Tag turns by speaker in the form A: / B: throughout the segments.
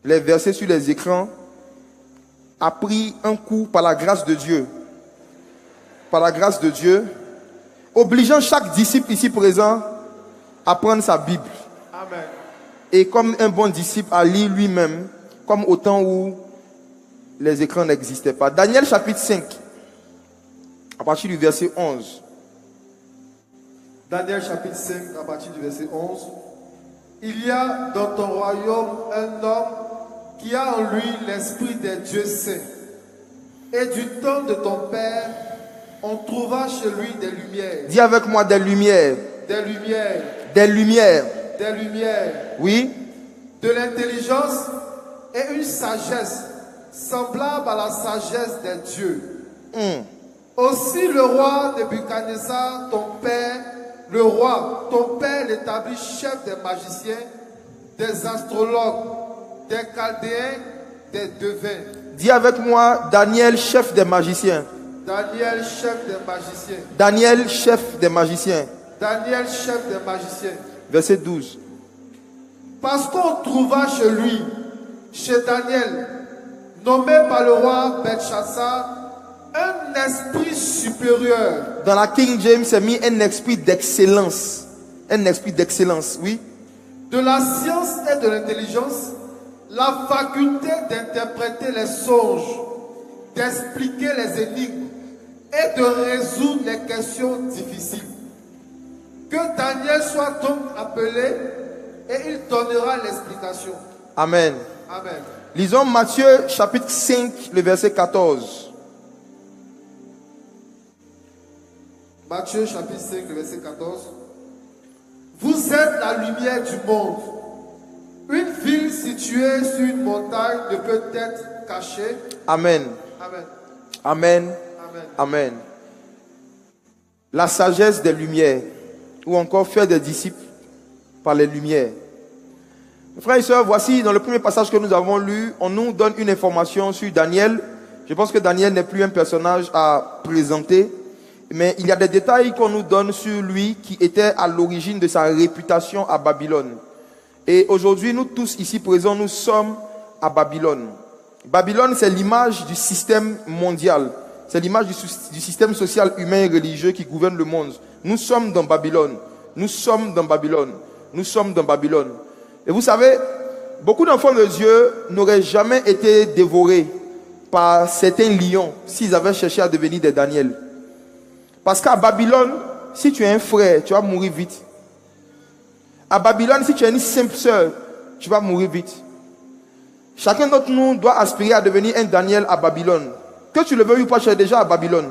A: les versets sur les écrans, a pris un coup par la grâce de Dieu. Par la grâce de Dieu, obligeant chaque disciple ici présent à prendre sa Bible.
B: Amen.
A: Et comme un bon disciple, à lire lui-même, comme au temps où les écrans n'existaient pas. Daniel chapitre 5, à partir du verset 11.
B: Daniel chapitre 5, à partir du verset 11. Il y a dans ton royaume un homme qui a en lui l'esprit des dieux saints. Et du temps de ton père, on trouva chez lui des lumières.
A: Dis avec moi des lumières.
B: Des lumières.
A: Des lumières.
B: Des lumières.
A: Oui.
B: De l'intelligence et une sagesse semblable à la sagesse des dieux. Aussi le roi Nebuchadnezzar, le roi, ton père l'établit chef des magiciens, des astrologues, des chaldéens, des devins.
A: Dis avec moi Daniel, chef des magiciens.
B: Daniel, chef des magiciens.
A: Daniel, chef des magiciens.
B: Daniel, chef des magiciens.
A: Verset 12.
B: Parce qu'on trouva chez lui, chez Daniel, nommé par le roi Belshazzar, un esprit supérieur.
A: Dans la King James, c'est mis un esprit d'excellence. Un esprit d'excellence, oui.
B: De la science et de l'intelligence, la faculté d'interpréter les songes, d'expliquer les énigmes et de résoudre les questions difficiles. Que Daniel soit donc appelé et il donnera l'explication.
A: Amen.
B: Amen.
A: Lisons Matthieu chapitre 5, le verset 14.
B: Matthieu chapitre 5, le verset 14. Vous êtes la lumière du monde. Une ville située sur une montagne ne peut être cachée.
A: Amen.
B: Amen.
A: Amen.
B: Amen.
A: Amen. La sagesse des lumières, ou encore faire des disciples par les lumières. Frères et sœurs, voici dans le premier passage que nous avons lu, on nous donne une information sur Daniel. Je pense que Daniel n'est plus un personnage à présenter, mais il y a des détails qu'on nous donne sur lui qui étaient à l'origine de sa réputation à Babylone. Et aujourd'hui, nous tous ici présents, nous sommes à Babylone. Babylone, c'est l'image du système mondial. C'est l'image du système social, humain et religieux qui gouverne le monde. Nous sommes dans Babylone. Nous sommes dans Babylone. Nous sommes dans Babylone. Et vous savez, beaucoup d'enfants de Dieu n'auraient jamais été dévorés par certains lions s'ils avaient cherché à devenir des Daniel. Parce qu'à Babylone, si tu es un frère, tu vas mourir vite. À Babylone, si tu es une simple sœur, tu vas mourir vite. Chacun d'entre nous doit aspirer à devenir un Daniel à Babylone. Que tu le veuilles ou pas, tu es déjà à Babylone.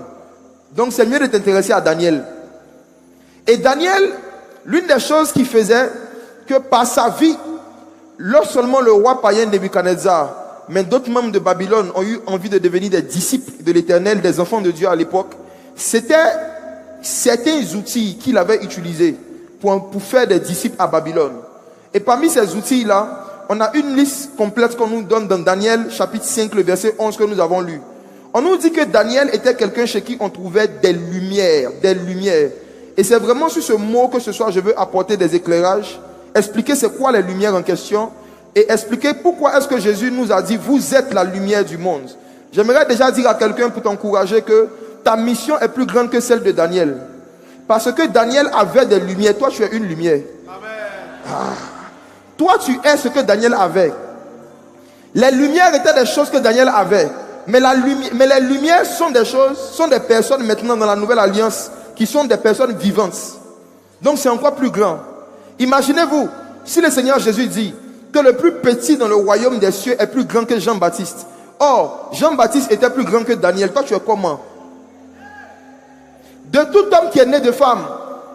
A: Donc c'est mieux de t'intéresser à Daniel. Et Daniel, l'une des choses qu'il faisait, que par sa vie, non seulement le roi païen Nebuchadnezzar, mais d'autres membres de Babylone ont eu envie de devenir des disciples de l'Éternel, des enfants de Dieu à l'époque, c'était certains outils qu'il avait utilisés pour faire des disciples à Babylone. Et parmi ces outils-là, on a une liste complète qu'on nous donne dans Daniel chapitre 5, le verset 11 que nous avons lu. On nous dit que Daniel était quelqu'un chez qui on trouvait des lumières, des lumières. Et c'est vraiment sur ce mot que ce soir je veux apporter des éclairages, expliquer c'est quoi les lumières en question et expliquer pourquoi est-ce que Jésus nous a dit vous êtes la lumière du monde. J'aimerais déjà dire à quelqu'un pour t'encourager que ta mission est plus grande que celle de Daniel. Parce que Daniel avait des lumières, toi tu es une lumière. Amen. Toi tu es ce que Daniel avait. Les lumières étaient des choses que Daniel avait. Mais les lumières sont des choses, sont des personnes maintenant dans la nouvelle alliance qui sont des personnes vivantes. Donc c'est encore plus grand. Imaginez-vous, si le Seigneur Jésus dit que le plus petit dans le royaume des cieux est plus grand que Jean-Baptiste. Or, Jean-Baptiste était plus grand que Daniel. Toi tu es comment? De tout homme qui est né de femme,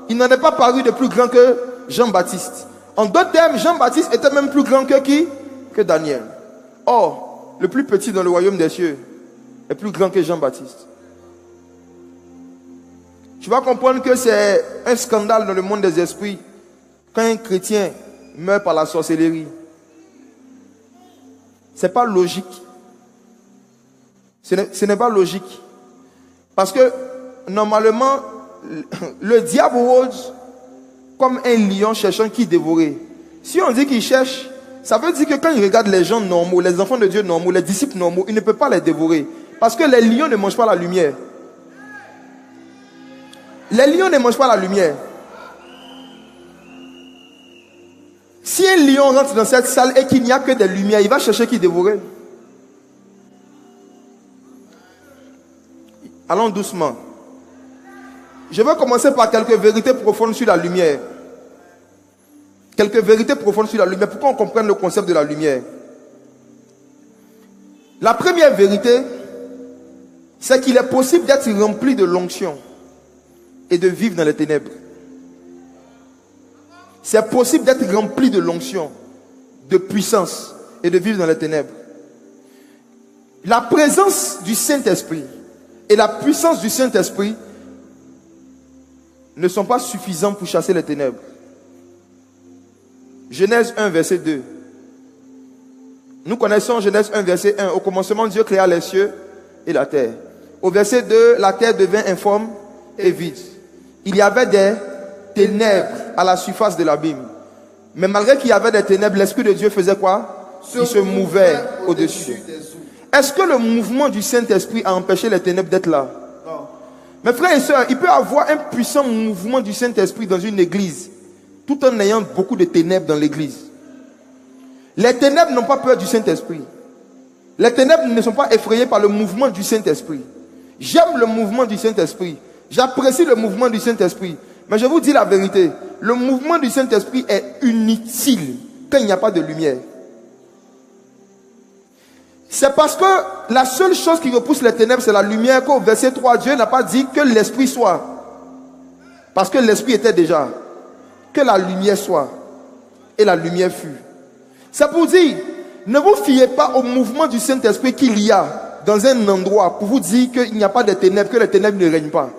A: il n'en est pas paru de plus grand que Jean-Baptiste. En d'autres termes, Jean-Baptiste était même plus grand que qui? Que Daniel. Or, le plus petit dans le royaume des cieux est plus grand que Jean-Baptiste. Tu vas comprendre que c'est un scandale dans le monde des esprits quand un chrétien meurt par la sorcellerie. C'est pas logique. Ce n'est pas logique. Parce que normalement, le diable rôde comme un lion cherchant qui dévorer. Si on dit qu'il cherche Ça veut dire que quand il regarde les gens normaux, les enfants de Dieu normaux, les disciples normaux, il ne peut pas les dévorer. Parce que les lions ne mangent pas la lumière. Les lions ne mangent pas la lumière. Si un lion rentre dans cette salle et qu'il n'y a que des lumières, il va chercher qui dévorer. Allons doucement. Je vais commencer par quelques vérités profondes sur la lumière. Quelques vérités profondes sur la lumière. Pour qu'on comprenne le concept de la lumière. La première vérité, c'est qu'il est possible d'être rempli de l'onction et de vivre dans les ténèbres. C'est possible d'être rempli de l'onction, de puissance et de vivre dans les ténèbres. La présence du Saint-Esprit et la puissance du Saint-Esprit ne sont pas suffisants pour chasser les ténèbres. Genèse 1, verset 2. Nous connaissons Genèse 1, verset 1. Au commencement, Dieu créa les cieux et la terre. Au verset 2, la terre devint informe et vide. Il y avait des ténèbres à la surface de l'abîme. Mais malgré qu'il y avait des ténèbres, l'Esprit de Dieu faisait quoi? Il se mouvait au-dessus. Est-ce que le mouvement du Saint-Esprit a empêché les ténèbres d'être là?
B: Non.
A: Mes frères et sœurs, il peut y avoir un puissant mouvement du Saint-Esprit dans une église, tout en ayant beaucoup de ténèbres dans l'église. Les ténèbres n'ont pas peur du Saint-Esprit. Les ténèbres ne sont pas effrayées par le mouvement du Saint-Esprit. J'aime le mouvement du Saint-Esprit. J'apprécie le mouvement du Saint-Esprit. Mais je vous dis la vérité, le mouvement du Saint-Esprit est inutile quand il n'y a pas de lumière. C'est parce que la seule chose qui repousse les ténèbres, c'est la lumière, qu'au verset 3, Dieu n'a pas dit que l'Esprit soit. Parce que l'Esprit était déjà. Que la lumière soit. Et la lumière fut. C'est pour dire, ne vous fiez pas au mouvement du Saint-Esprit qu'il y a dans un endroit pour vous dire qu'il n'y a pas de ténèbres, que les ténèbres ne règnent pas.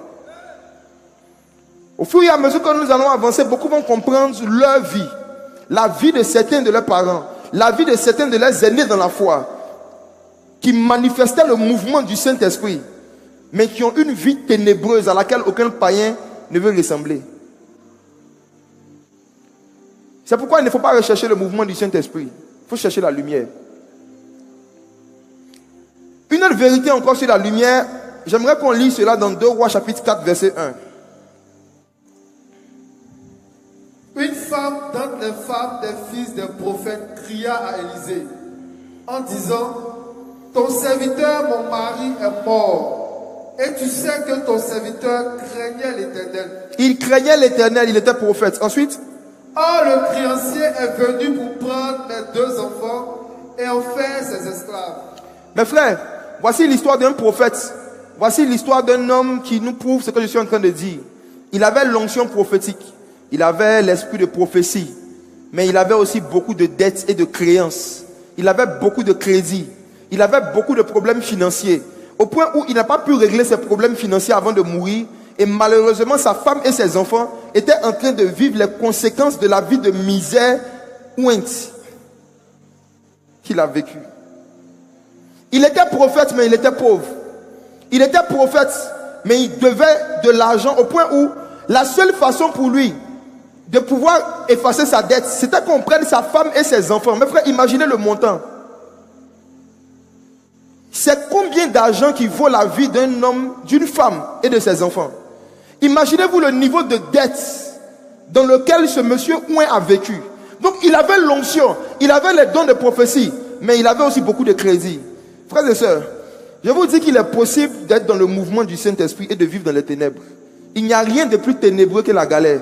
A: Au fur et à mesure que nous allons avancer, beaucoup vont comprendre leur vie, la vie de certains de leurs parents, la vie de certains de leurs aînés dans la foi, qui manifestaient le mouvement du Saint-Esprit, mais qui ont une vie ténébreuse à laquelle aucun païen ne veut ressembler. C'est pourquoi il ne faut pas rechercher le mouvement du Saint-Esprit. Il faut chercher la lumière. Une autre vérité encore sur la lumière, j'aimerais qu'on lise cela dans 2 Rois chapitre 4 verset 1.
B: Une femme d'entre les femmes des fils des prophètes cria à Élisée en disant: ton serviteur, mon mari, est mort. Et tu sais que ton serviteur craignait l'Éternel. Il craignait l'Éternel, il était prophète. Ensuite, or le créancier est venu pour prendre mes 2 enfants et en faire ses esclaves. Mes frères, voici l'histoire d'un prophète. Voici l'histoire d'un homme qui nous prouve ce que je suis en train de dire. Il avait l'onction prophétique. Il avait l'esprit de prophétie. Mais il avait aussi beaucoup de dettes et de créances. Il avait beaucoup de crédits. Il avait beaucoup de problèmes financiers. Au point où il n'a pas pu régler ses problèmes financiers avant de mourir. Et malheureusement, sa femme et ses enfants étaient en train de vivre les conséquences de la vie de misère ointe qu'il a vécue. Il était prophète, mais il était pauvre. Il était prophète, mais il devait de l'argent au point où la seule façon pour lui de pouvoir effacer sa dette, c'était qu'on prenne sa femme et ses enfants. Mes frères, imaginez le montant. C'est combien d'argent qui vaut la vie d'un homme, d'une femme et de ses enfants? Imaginez-vous le niveau de dette dans lequel ce monsieur Ouin a vécu. Donc il avait l'onction, il avait les dons de prophétie, mais il avait aussi beaucoup de crédit. Frères et sœurs, je vous dis qu'il est possible d'être dans le mouvement du Saint-Esprit et de vivre dans les ténèbres. Il n'y a rien de plus ténébreux que la galère.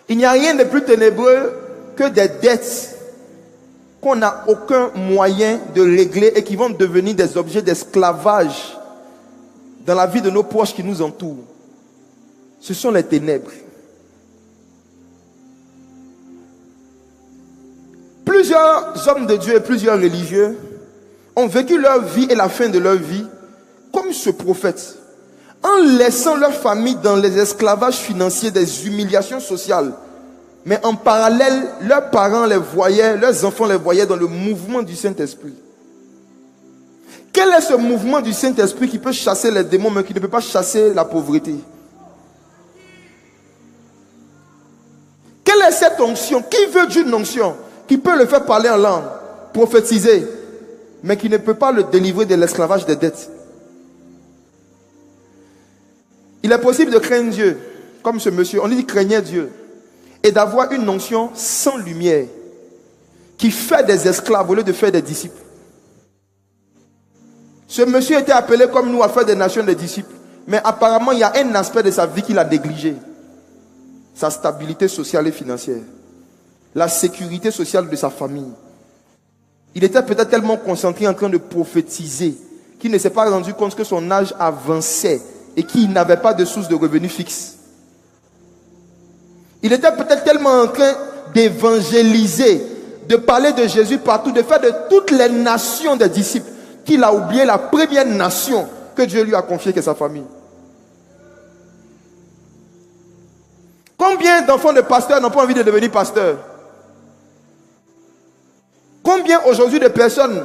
B: Il n'y a rien de plus ténébreux que des dettes qu'on n'a aucun moyen de régler et qui vont devenir des objets d'esclavage dans la vie de nos proches qui nous entourent. Ce sont les ténèbres. Plusieurs hommes de Dieu et plusieurs religieux ont vécu leur vie et la fin de leur vie comme ce prophète, en laissant leur famille dans les esclavages financiers, des humiliations sociales. Mais en parallèle, leurs parents les voyaient, leurs enfants les voyaient dans le mouvement du Saint-Esprit.
A: Quel est ce mouvement du Saint-Esprit qui peut chasser les démons, mais qui ne peut pas chasser la pauvreté? Quelle est cette onction? Qui veut d'une onction qui peut le faire parler en langue, prophétiser, mais qui ne peut pas le délivrer de l'esclavage des dettes? Il est possible de craindre Dieu, comme ce monsieur. On dit qu'il craignait Dieu. Et d'avoir une onction sans lumière, qui fait des esclaves au lieu de faire des disciples. Ce monsieur était appelé comme nous à faire des nations des disciples. Mais apparemment, il y a un aspect de sa vie qu'il a négligé. Sa stabilité sociale et financière. La sécurité sociale de sa famille. Il était peut-être tellement concentré en train de prophétiser qu'il ne s'est pas rendu compte que son âge avançait et qu'il n'avait pas de source de revenus fixe. Il était peut-être tellement en train d'évangéliser, de parler de Jésus partout, de faire de toutes les nations des disciples, qu'il a oublié la première nation que Dieu lui a confiée, qui est sa famille. Combien d'enfants de pasteurs n'ont pas envie de devenir pasteurs? Combien aujourd'hui de personnes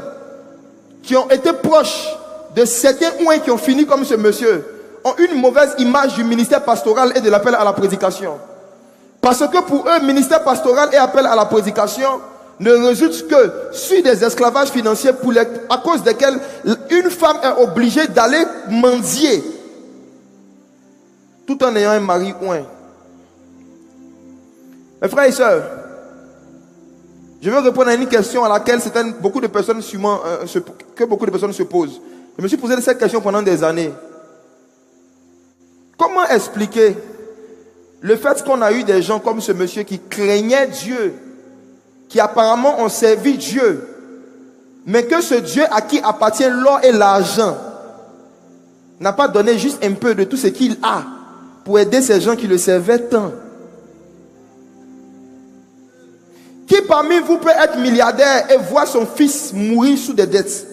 A: qui ont été proches de certains ouins qui ont fini comme ce monsieur ont une mauvaise image du ministère pastoral et de l'appel à la prédication? Parce que pour eux, ministère pastoral et appel à la prédication ne résulte que sur des esclavages financiers à cause desquels une femme est obligée d'aller mendier tout en ayant un mari ouin. Mes frères et sœurs, je vais répondre à une question à laquelle beaucoup de personnes se posent. Je me suis posé cette question pendant des années. Comment expliquer le fait qu'on a eu des gens comme ce monsieur qui craignaient Dieu, qui apparemment ont servi Dieu, mais que ce Dieu à qui appartient l'or et l'argent n'a pas donné juste un peu de tout ce qu'il a pour aider ces gens qui le servaient tant? Qui parmi vous peut être milliardaire et voir son fils mourir sous des dettes?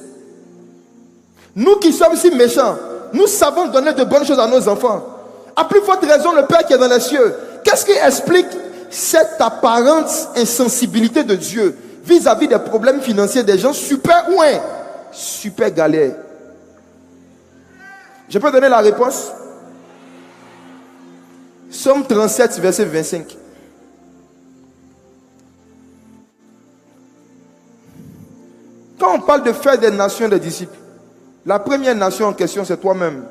A: Nous qui sommes si méchants, nous savons donner de bonnes choses à nos enfants. À plus forte raison, le Père qui est dans les cieux. Qu'est-ce qui explique cette apparente insensibilité de Dieu vis-à-vis des problèmes financiers des gens super ouins, super galères? Je peux donner la réponse? Psaume 37, verset 25. Quand on parle de faire des nations des disciples, la première nation en question, c'est toi-même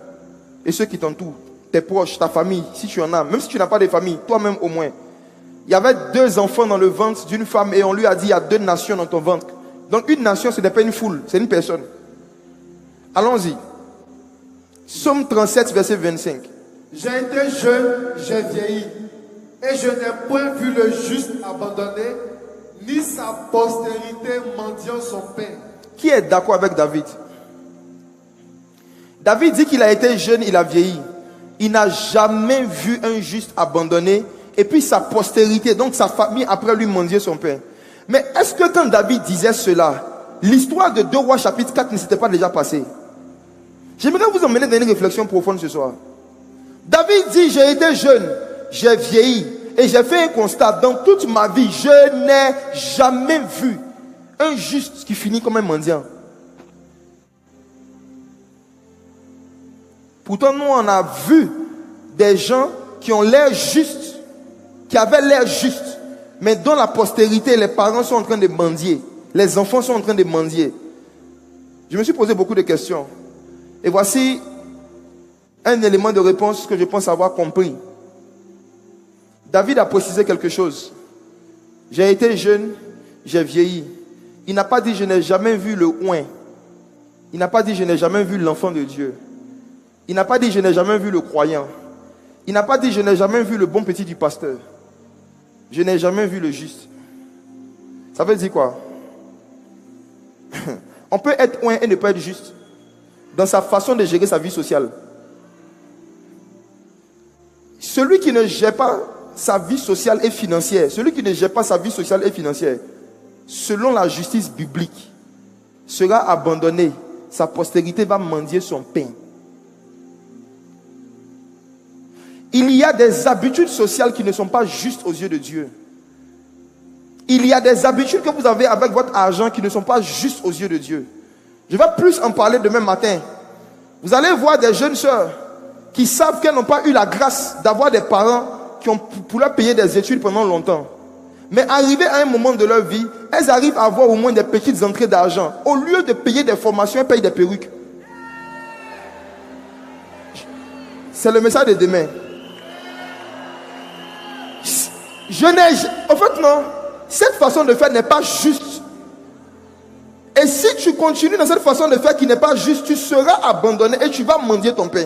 A: et ceux qui t'entourent, tes proches, ta famille, si tu en as. Même si tu n'as pas de famille, toi-même au moins. Il y avait 2 enfants dans le ventre d'une femme et on lui a dit, il y a 2 nations dans ton ventre. Donc une nation, ce n'est pas une foule, c'est une personne. Allons-y. Psaume 37, verset 25.
B: J'ai été jeune, j'ai vieilli, et je n'ai point vu le juste abandonné, ni sa postérité mendiant son pain.
A: Qui est d'accord avec David? David dit qu'il a été jeune, il a vieilli. Il n'a jamais vu un juste abandonné. Et puis sa postérité, donc sa famille, après lui mendier son pain. Mais est-ce que quand David disait cela, l'histoire de 2 Rois chapitre 4 ne s'était pas déjà passée? J'aimerais vous emmener dans une réflexion profonde ce soir. David dit, j'ai été jeune, j'ai vieilli. Et j'ai fait un constat, dans toute ma vie, je n'ai jamais vu un juste qui finit comme un mendiant. Pourtant, nous, on a vu des gens qui ont l'air justes, qui avaient l'air justes, mais dont la postérité, les parents sont en train de mendier, les enfants sont en train de mendier. Je me suis posé beaucoup de questions. Et voici un élément de réponse que je pense avoir compris. David a précisé quelque chose. J'ai été jeune, j'ai vieilli. Il n'a pas dit je n'ai jamais vu le oint. Il n'a pas dit je n'ai jamais vu l'enfant de Dieu. Il n'a pas dit je n'ai jamais vu le croyant. Il n'a pas dit je n'ai jamais vu le bon petit du pasteur. Je n'ai jamais vu le juste. Ça veut dire quoi? On peut être oint et ne pas être juste dans sa façon de gérer sa vie sociale. Celui qui ne gère pas sa vie sociale et financière, celui qui ne gère pas sa vie sociale et financière, selon la justice biblique, sera abandonné. Sa postérité va mendier son pain. Il y a des habitudes sociales qui ne sont pas justes aux yeux de Dieu. Il y a des habitudes que vous avez avec votre argent qui ne sont pas justes aux yeux de Dieu. Je vais plus en parler demain matin. Vous allez voir des jeunes sœurs qui savent qu'elles n'ont pas eu la grâce d'avoir des parents qui ont pour leur payer des études pendant longtemps. Mais arrivées à un moment de leur vie, elles arrivent à avoir au moins des petites entrées d'argent. Au lieu de payer des formations, elles payent des perruques. C'est le message de demain. En fait, non. Cette façon de faire n'est pas juste. Et si tu continues dans cette façon de faire qui n'est pas juste, tu seras abandonné et tu vas mendier ton pain.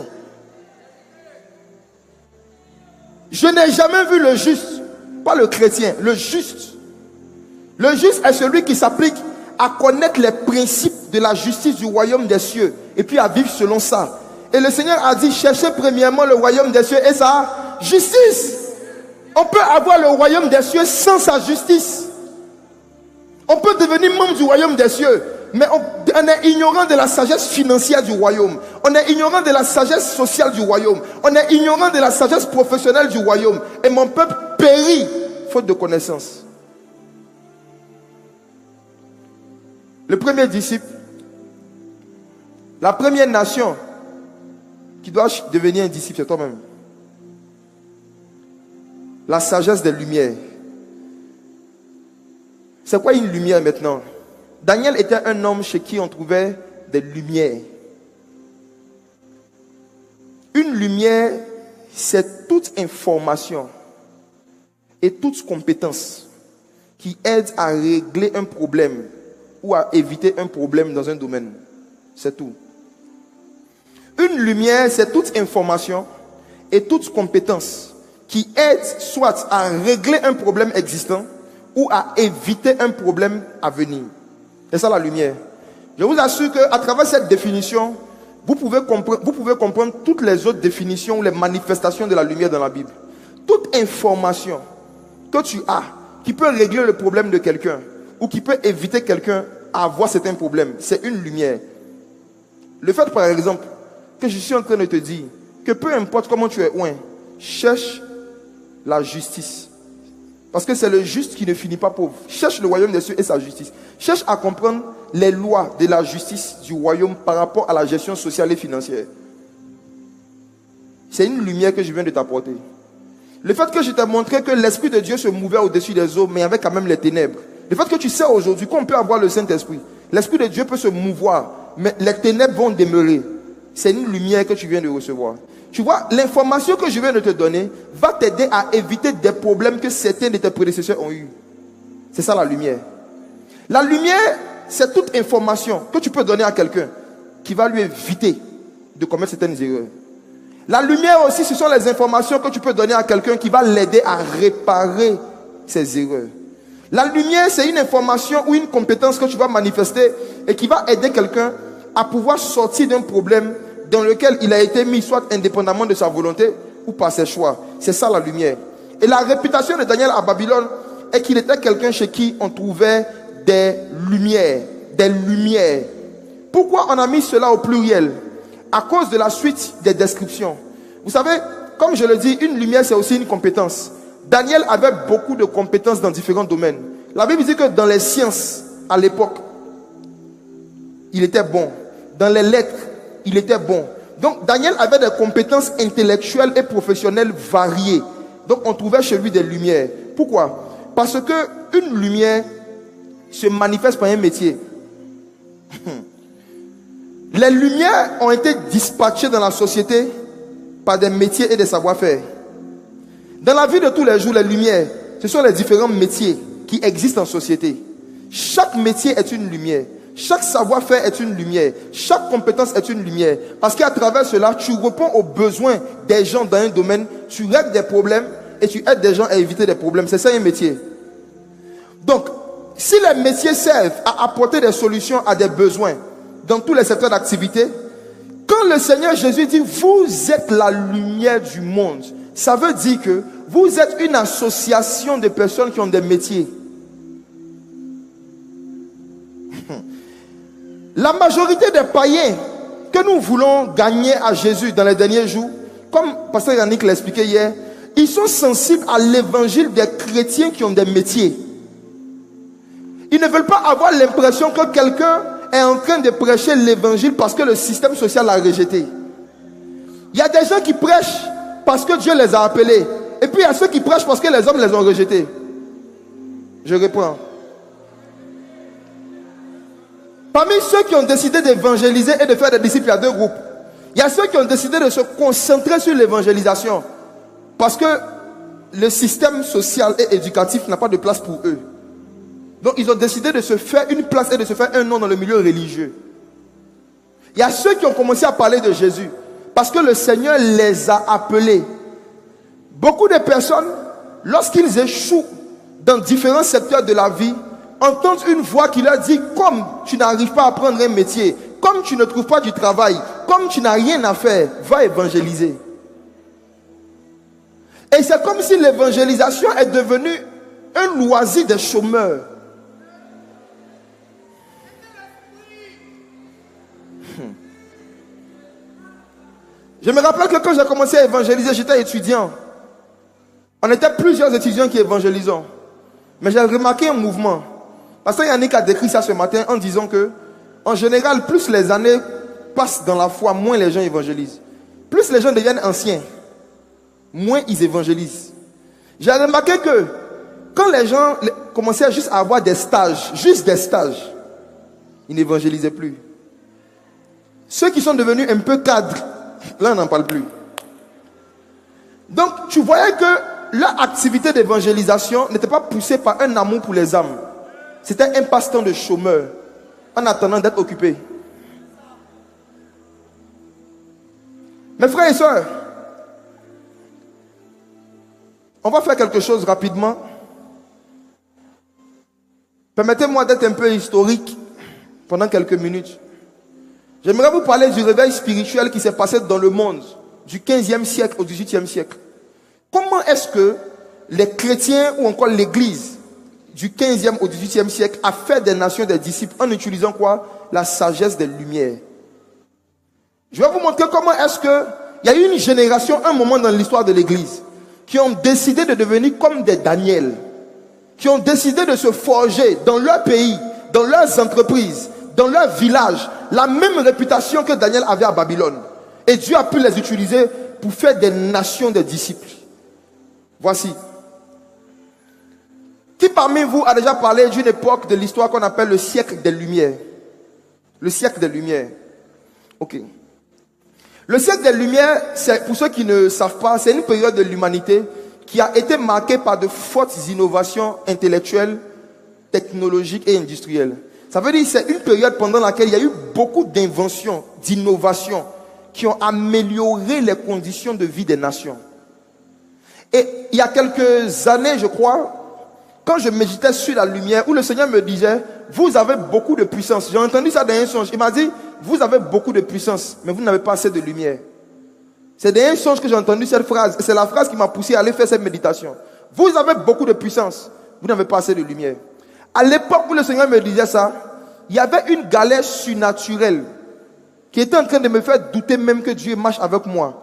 A: Je n'ai jamais vu le juste, pas le chrétien, le juste. Le juste est celui qui s'applique à connaître les principes de la justice du royaume des cieux et puis à vivre selon ça. Et le Seigneur a dit, cherchez premièrement le royaume des cieux et sa justice. On peut avoir le royaume des cieux sans sa justice. On peut devenir membre du royaume des cieux, mais on est ignorant de la sagesse financière du royaume. On est ignorant de la sagesse sociale du royaume. On est ignorant de la sagesse professionnelle du royaume. Et mon peuple périt faute de connaissance. Le premier disciple, la première nation qui doit devenir un disciple, c'est toi-même. La sagesse des lumières. C'est quoi une lumière maintenant? Daniel était un homme chez qui on trouvait des lumières. Une lumière, c'est toute information et toute compétence qui aide à régler un problème ou à éviter un problème dans un domaine. C'est tout. Une lumière, c'est toute information et toute compétence qui aide soit à régler un problème existant ou à éviter un problème à venir. C'est ça la lumière. Je vous assure qu'à travers cette définition, vous pouvez comprendre toutes les autres définitions ou les manifestations de la lumière dans la Bible. Toute information que tu as qui peut régler le problème de quelqu'un ou qui peut éviter quelqu'un à avoir certains problèmes, c'est une lumière. Le fait par exemple que je suis en train de te dire que peu importe comment tu es loin, cherche la justice. Parce que c'est le juste qui ne finit pas pauvre. Cherche le royaume des cieux et sa justice. Cherche à comprendre les lois de la justice du royaume par rapport à la gestion sociale et financière. C'est une lumière que je viens de t'apporter. Le fait que je t'ai montré que l'Esprit de Dieu se mouvait au-dessus des eaux, mais il y avait quand même les ténèbres. Le fait que tu sais aujourd'hui qu'on peut avoir le Saint-Esprit. L'Esprit de Dieu peut se mouvoir, mais les ténèbres vont demeurer. C'est une lumière que tu viens de recevoir. Tu vois, l'information que je viens de te donner va t'aider à éviter des problèmes que certains de tes prédécesseurs ont eu. C'est ça la lumière. La lumière, c'est toute information que tu peux donner à quelqu'un qui va lui éviter de commettre certaines erreurs. La lumière aussi, ce sont les informations que tu peux donner à quelqu'un qui va l'aider à réparer ses erreurs. La lumière, c'est une information ou une compétence que tu vas manifester et qui va aider quelqu'un à pouvoir sortir d'un problème dans lequel il a été mis, soit indépendamment de sa volonté ou par ses choix. C'est ça la lumière. Et la réputation de Daniel à Babylone est qu'il était quelqu'un chez qui on trouvait des lumières. Des lumières. Pourquoi on a mis cela au pluriel? À cause de la suite des descriptions. Vous savez, comme je le dis, une lumière c'est aussi une compétence. Daniel avait beaucoup de compétences dans différents domaines. La Bible dit que dans les sciences, à l'époque, il était bon. Dans les lettres, il était bon. Donc Daniel avait des compétences intellectuelles et professionnelles variées. Donc on trouvait chez lui des lumières. Pourquoi? Parce que une lumière se manifeste par un métier. Les lumières ont été dispatchées dans la société par des métiers et des savoir-faire. Dans la vie de tous les jours, les lumières, ce sont les différents métiers qui existent en société. Chaque métier est une lumière. Chaque savoir-faire est une lumière. Chaque compétence est une lumière. Parce qu'à travers cela, tu réponds aux besoins des gens dans un domaine, tu règles des problèmes et tu aides des gens à éviter des problèmes. C'est ça un métier. Donc, si les métiers servent à apporter des solutions à des besoins dans tous les secteurs d'activité, quand le Seigneur Jésus dit « Vous êtes la lumière du monde », ça veut dire que vous êtes une association de personnes qui ont des métiers. La majorité des païens que nous voulons gagner à Jésus dans les derniers jours, comme Pasteur Yannick l'a expliqué hier, ils sont sensibles à l'évangile des chrétiens qui ont des métiers. Ils ne veulent pas avoir l'impression que quelqu'un est en train de prêcher l'évangile parce que le système social l'a rejeté. Il y a des gens qui prêchent parce que Dieu les a appelés. Et puis il y a ceux qui prêchent parce que les hommes les ont rejetés. Je reprends. Parmi ceux qui ont décidé d'évangéliser et de faire des disciples, il y a deux groupes. Il y a ceux qui ont décidé de se concentrer sur l'évangélisation parce que le système social et éducatif n'a pas de place pour eux. Donc ils ont décidé de se faire une place et de se faire un nom dans le milieu religieux. Il y a ceux qui ont commencé à parler de Jésus parce que le Seigneur les a appelés. Beaucoup de personnes, lorsqu'ils échouent dans différents secteurs de la vie, entendent une voix qui leur dit: comme tu n'arrives pas à prendre un métier, comme tu ne trouves pas du travail, comme tu n'as rien à faire, va évangéliser. Et c'est comme si l'évangélisation est devenue un loisir des chômeurs. Je me rappelle que quand j'ai commencé à évangéliser, j'étais étudiant. On était plusieurs étudiants qui évangélisons. Mais j'ai remarqué un mouvement. Parce que Yannick a décrit ça ce matin en disant que, en général, plus les années passent dans la foi, moins les gens évangélisent. Plus les gens deviennent anciens, moins ils évangélisent. J'ai remarqué que quand les gens commençaient juste à avoir des stages, ils n'évangélisaient plus. Ceux qui sont devenus un peu cadres, là on n'en parle plus. Donc tu voyais que leur activité d'évangélisation n'était pas poussée par un amour pour les âmes. C'était un passe-temps de chômeurs en attendant d'être occupés. Mes frères et sœurs, on va faire quelque chose rapidement. Permettez-moi d'être un peu historique pendant quelques minutes. J'aimerais vous parler du réveil spirituel qui s'est passé dans le monde du 15e siècle au 18e siècle. Comment est-ce que les chrétiens ou encore l'église du 15e au 18e siècle a fait des nations des disciples en utilisant quoi? La sagesse des Lumières. Je vais vous montrer comment est-ce que il y a eu une génération, un moment dans l'histoire de l'église, qui ont décidé de devenir comme des Daniel, qui ont décidé de se forger dans leur pays, dans leurs entreprises, dans leur village, la même réputation que Daniel avait à Babylone. Et Dieu a pu les utiliser pour faire des nations de disciples. Voici. Qui parmi vous a déjà parlé d'une époque de l'histoire qu'on appelle le siècle des Lumières? Le siècle des Lumières. Ok. Le siècle des Lumières, c'est, pour ceux qui ne savent pas, c'est une période de l'humanité qui a été marquée par de fortes innovations intellectuelles, technologiques et industrielles. Ça veut dire que c'est une période pendant laquelle il y a eu beaucoup d'inventions, d'innovations qui ont amélioré les conditions de vie des nations. Et il y a quelques années, je crois, quand je méditais sur la lumière, où le Seigneur me disait: vous avez beaucoup de puissance. J'ai entendu ça dans un songe. Il m'a dit: vous avez beaucoup de puissance, mais vous n'avez pas assez de lumière. C'est dans un songe que j'ai entendu cette phrase. Et c'est la phrase qui m'a poussé à aller faire cette méditation. Vous avez beaucoup de puissance, vous n'avez pas assez de lumière. À l'époque où le Seigneur me disait ça, il y avait une galère surnaturelle qui était en train de me faire douter même que Dieu marche avec moi.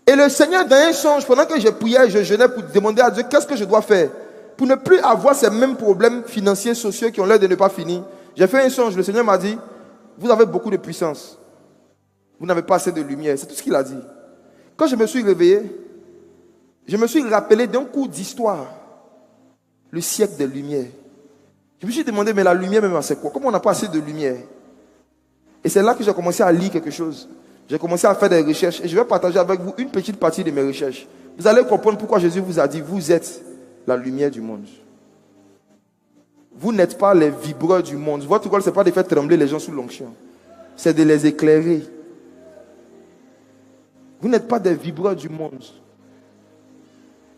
A: Et le Seigneur, dans un songe, pendant que je priais, je jeûnais pour demander à Dieu qu'est-ce que je dois faire pour ne plus avoir ces mêmes problèmes financiers, sociaux qui ont l'air de ne pas finir. J'ai fait un songe, le Seigneur m'a dit: vous avez beaucoup de puissance, vous n'avez pas assez de lumière. C'est tout ce qu'il a dit. Quand je me suis réveillé, je me suis rappelé d'un cours d'histoire, le siècle des Lumières. Je me suis demandé: mais la lumière même, c'est quoi? Comment on n'a pas assez de lumière? Et c'est là que j'ai commencé à lire quelque chose. J'ai commencé à faire des recherches et je vais partager avec vous une petite partie de mes recherches. Vous allez comprendre pourquoi Jésus vous a dit: vous êtes la lumière du monde. Vous n'êtes pas les vibreurs du monde. Votre rôle, ce n'est pas de faire trembler les gens sous l'onction. C'est de les éclairer. Vous n'êtes pas des vibreurs du monde.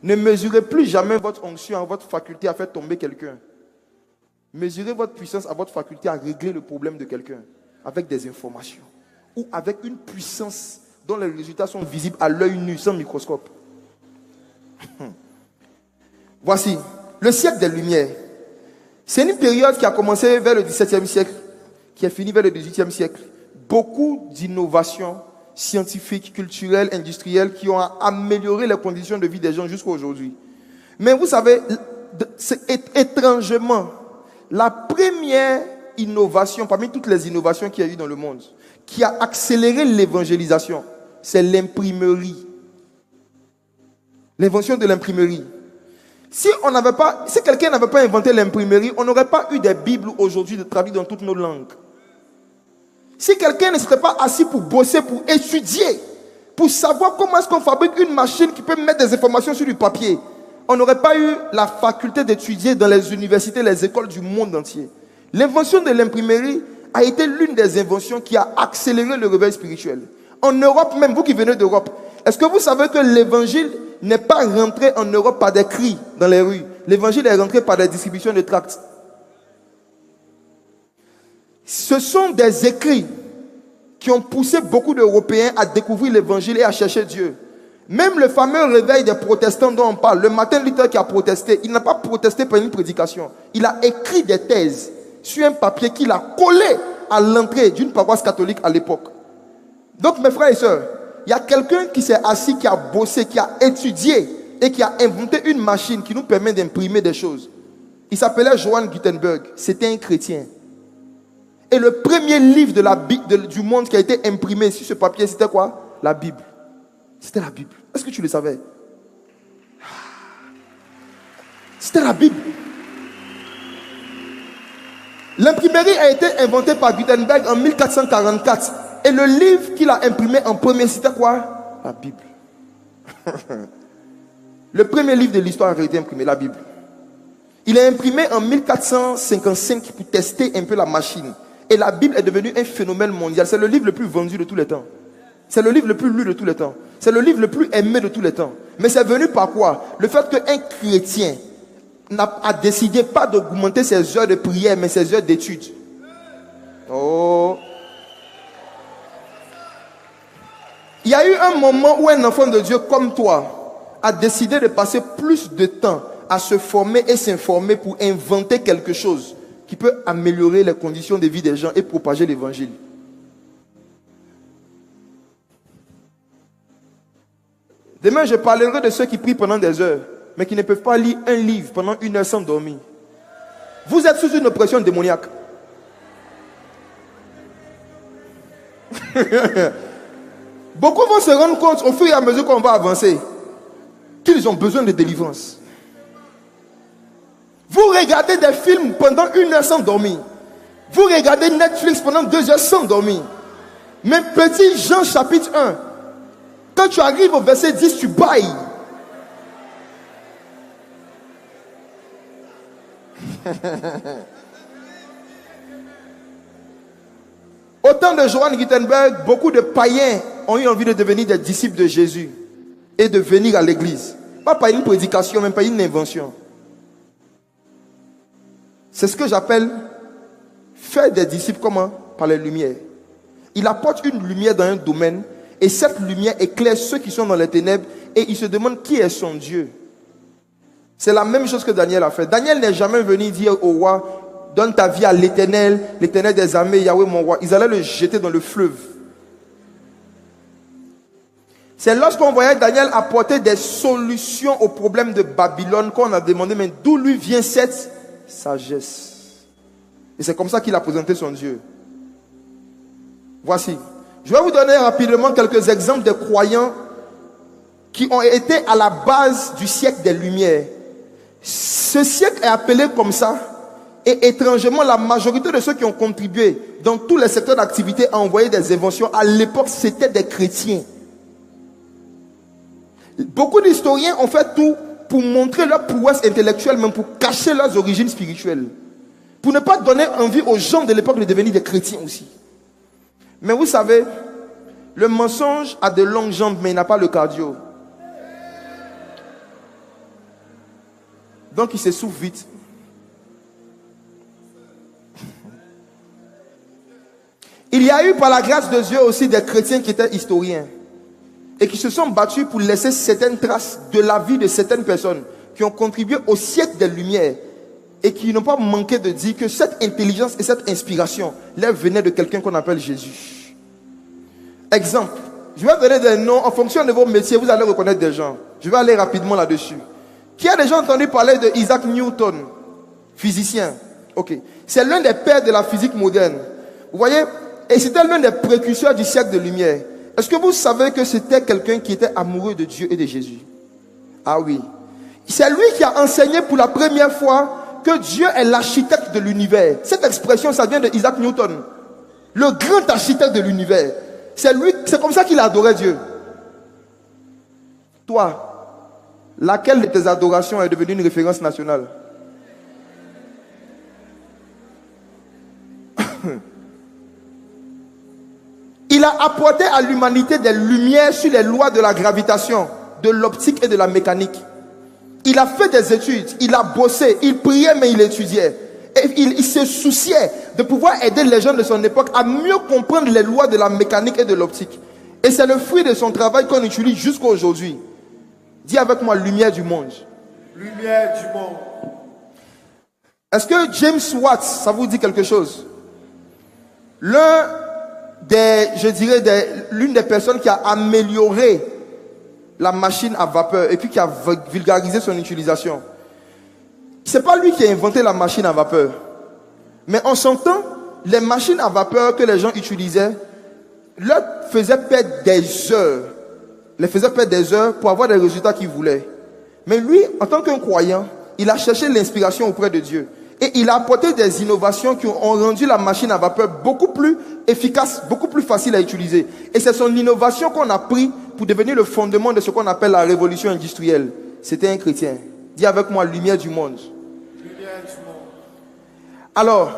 A: Ne mesurez plus jamais votre onction à votre faculté à faire tomber quelqu'un. Mesurez votre puissance à votre faculté à régler le problème de quelqu'un avec des informations ou avec une puissance dont les résultats sont visibles à l'œil nu, sans microscope. Voici, le siècle des Lumières. C'est une période qui a commencé vers le XVIIe siècle, qui est finie vers le XVIIIe siècle. Beaucoup d'innovations scientifiques, culturelles, industrielles qui ont amélioré les conditions de vie des gens jusqu'à aujourd'hui. Mais vous savez, c'est étrangement, la première innovation, parmi toutes les innovations qu'il y a eu dans le monde, qui a accéléré l'évangélisation, c'est l'imprimerie. L'invention de l'imprimerie. Si quelqu'un n'avait pas inventé l'imprimerie, on n'aurait pas eu des Bibles aujourd'hui traduites dans toutes nos langues. Si quelqu'un ne s'était pas assis pour bosser, pour étudier, pour savoir comment est-ce qu'on fabrique une machine qui peut mettre des informations sur du papier, on n'aurait pas eu la faculté d'étudier dans les universités, les écoles du monde entier. L'invention de l'imprimerie a été l'une des inventions qui a accéléré le réveil spirituel. En Europe même, vous qui venez d'Europe, est-ce que vous savez que l'évangile n'est pas rentré en Europe par des cris dans les rues? L'évangile est rentré par des distributions de tracts. Ce sont des écrits qui ont poussé beaucoup d'Européens à découvrir l'évangile et à chercher Dieu. Même le fameux réveil des protestants dont on parle, le Martin Luther qui a protesté, il n'a pas protesté par une prédication. Il a écrit des thèses sur un papier qu'il a collé à l'entrée d'une paroisse catholique à l'époque. Donc mes frères et sœurs, il y a quelqu'un qui s'est assis, qui a bossé, qui a étudié et qui a inventé une machine qui nous permet d'imprimer des choses. Il s'appelait Johann Gutenberg. C'était un chrétien. Et le premier livre de la Bible, du monde qui a été imprimé sur ce papier, c'était quoi? La Bible. C'était la Bible. Est-ce que tu le savais? C'était la Bible. L'imprimerie a été inventée par Gutenberg en 1444. Et le livre qu'il a imprimé en premier, c'était quoi? La Bible. Le premier livre de l'histoire a été imprimé, la Bible. Il est imprimé en 1455 pour tester un peu la machine. Et la Bible est devenue un phénomène mondial. C'est le livre le plus vendu de tous les temps. C'est le livre le plus lu de tous les temps. C'est le livre le plus aimé de tous les temps. Mais c'est venu par quoi? Le fait qu'un chrétien a décidé pas d'augmenter ses heures de prière, mais ses heures d'études. Oh. Il y a eu un moment où un enfant de Dieu comme toi a décidé de passer plus de temps à se former et s'informer pour inventer quelque chose qui peut améliorer les conditions de vie des gens et propager l'évangile. Demain, je parlerai de ceux qui prient pendant des heures, mais qui ne peuvent pas lire un livre pendant 1 heure sans dormir. Vous êtes sous une oppression démoniaque. Beaucoup vont se rendre compte au fur et à mesure qu'on va avancer qu'ils ont besoin de délivrance. Vous regardez des films pendant 1 heure sans dormir. Vous regardez Netflix pendant 2 heures sans dormir. Mais petit Jean chapitre 1, quand tu arrives au verset 10, tu bailles. Au temps de Johann Gutenberg, beaucoup de païens ont eu envie de devenir des disciples de Jésus et de venir à l'église. Pas par une prédication, même pas une invention. C'est ce que j'appelle faire des disciples comment? Par les lumières. Il apporte une lumière dans un domaine et cette lumière éclaire ceux qui sont dans les ténèbres et ils se demandent qui est son Dieu. C'est la même chose que Daniel a fait. Daniel n'est jamais venu dire au roi: donne ta vie à l'Éternel, l'Éternel des armées, Yahweh mon roi. Ils allaient le jeter dans le fleuve. C'est lorsqu'on voyait Daniel apporter des solutions aux problèmes de Babylone qu'on a demandé: mais d'où lui vient cette sagesse? Et c'est comme ça qu'il a présenté son Dieu. Voici. Je vais vous donner rapidement quelques exemples de croyants qui ont été à la base du siècle des Lumières. Ce siècle est appelé comme ça. Et étrangement, la majorité de ceux qui ont contribué dans tous les secteurs d'activité à envoyer des inventions, à l'époque, c'était des chrétiens. Beaucoup d'historiens ont fait tout pour montrer leur prouesse intellectuelle, même pour cacher leurs origines spirituelles. Pour ne pas donner envie aux gens de l'époque de devenir des chrétiens aussi. Mais vous savez, le mensonge a de longues jambes, mais il n'a pas le cardio. Donc il s'essouffle vite. Il y a eu par la grâce de Dieu aussi des chrétiens qui étaient historiens et qui se sont battus pour laisser certaines traces de la vie de certaines personnes qui ont contribué au siècle des Lumières et qui n'ont pas manqué de dire que cette intelligence et cette inspiration leur venaient de quelqu'un qu'on appelle Jésus. Exemple, je vais donner des noms en fonction de vos métiers, vous allez reconnaître des gens. Je vais aller rapidement là-dessus. Qui a déjà entendu parler de Isaac Newton, physicien? Ok. C'est l'un des pères de la physique moderne. Vous voyez? Et c'était l'un des précurseurs du siècle de lumière. Est-ce que vous savez que c'était quelqu'un qui était amoureux de Dieu et de Jésus? Ah oui. C'est lui qui a enseigné pour la première fois que Dieu est l'architecte de l'univers. Cette expression, ça vient de Isaac Newton. Le grand architecte de l'univers. C'est lui, c'est comme ça qu'il adorait Dieu. Toi, laquelle de tes adorations est devenue une référence nationale? Il a apporté à l'humanité des lumières sur les lois de la gravitation, de l'optique et de la mécanique. Il a fait des études, il a bossé, il priait mais il étudiait. Et il se souciait de pouvoir aider les gens de son époque à mieux comprendre les lois de la mécanique et de l'optique. Et c'est le fruit de son travail qu'on utilise jusqu'à aujourd'hui. Dis avec moi, lumière du monde.
B: Lumière du monde.
A: Est-ce que James Watt, ça vous dit quelque chose? L'une des personnes qui a amélioré la machine à vapeur et puis qui a vulgarisé son utilisation. C'est pas lui qui a inventé la machine à vapeur. Mais en son temps, les machines à vapeur que les gens utilisaient leur faisaient perdre des heures. Les faisaient perdre des heures pour avoir des résultats qu'ils voulaient. Mais lui, en tant qu'un croyant, il a cherché l'inspiration auprès de Dieu. Et il a apporté des innovations qui ont rendu la machine à vapeur beaucoup plus efficace, beaucoup plus facile à utiliser. Et c'est son innovation qu'on a pris pour devenir le fondement de ce qu'on appelle la révolution industrielle. C'était un chrétien. Dis avec moi, lumière du monde.
B: Lumière du monde.
A: Alors,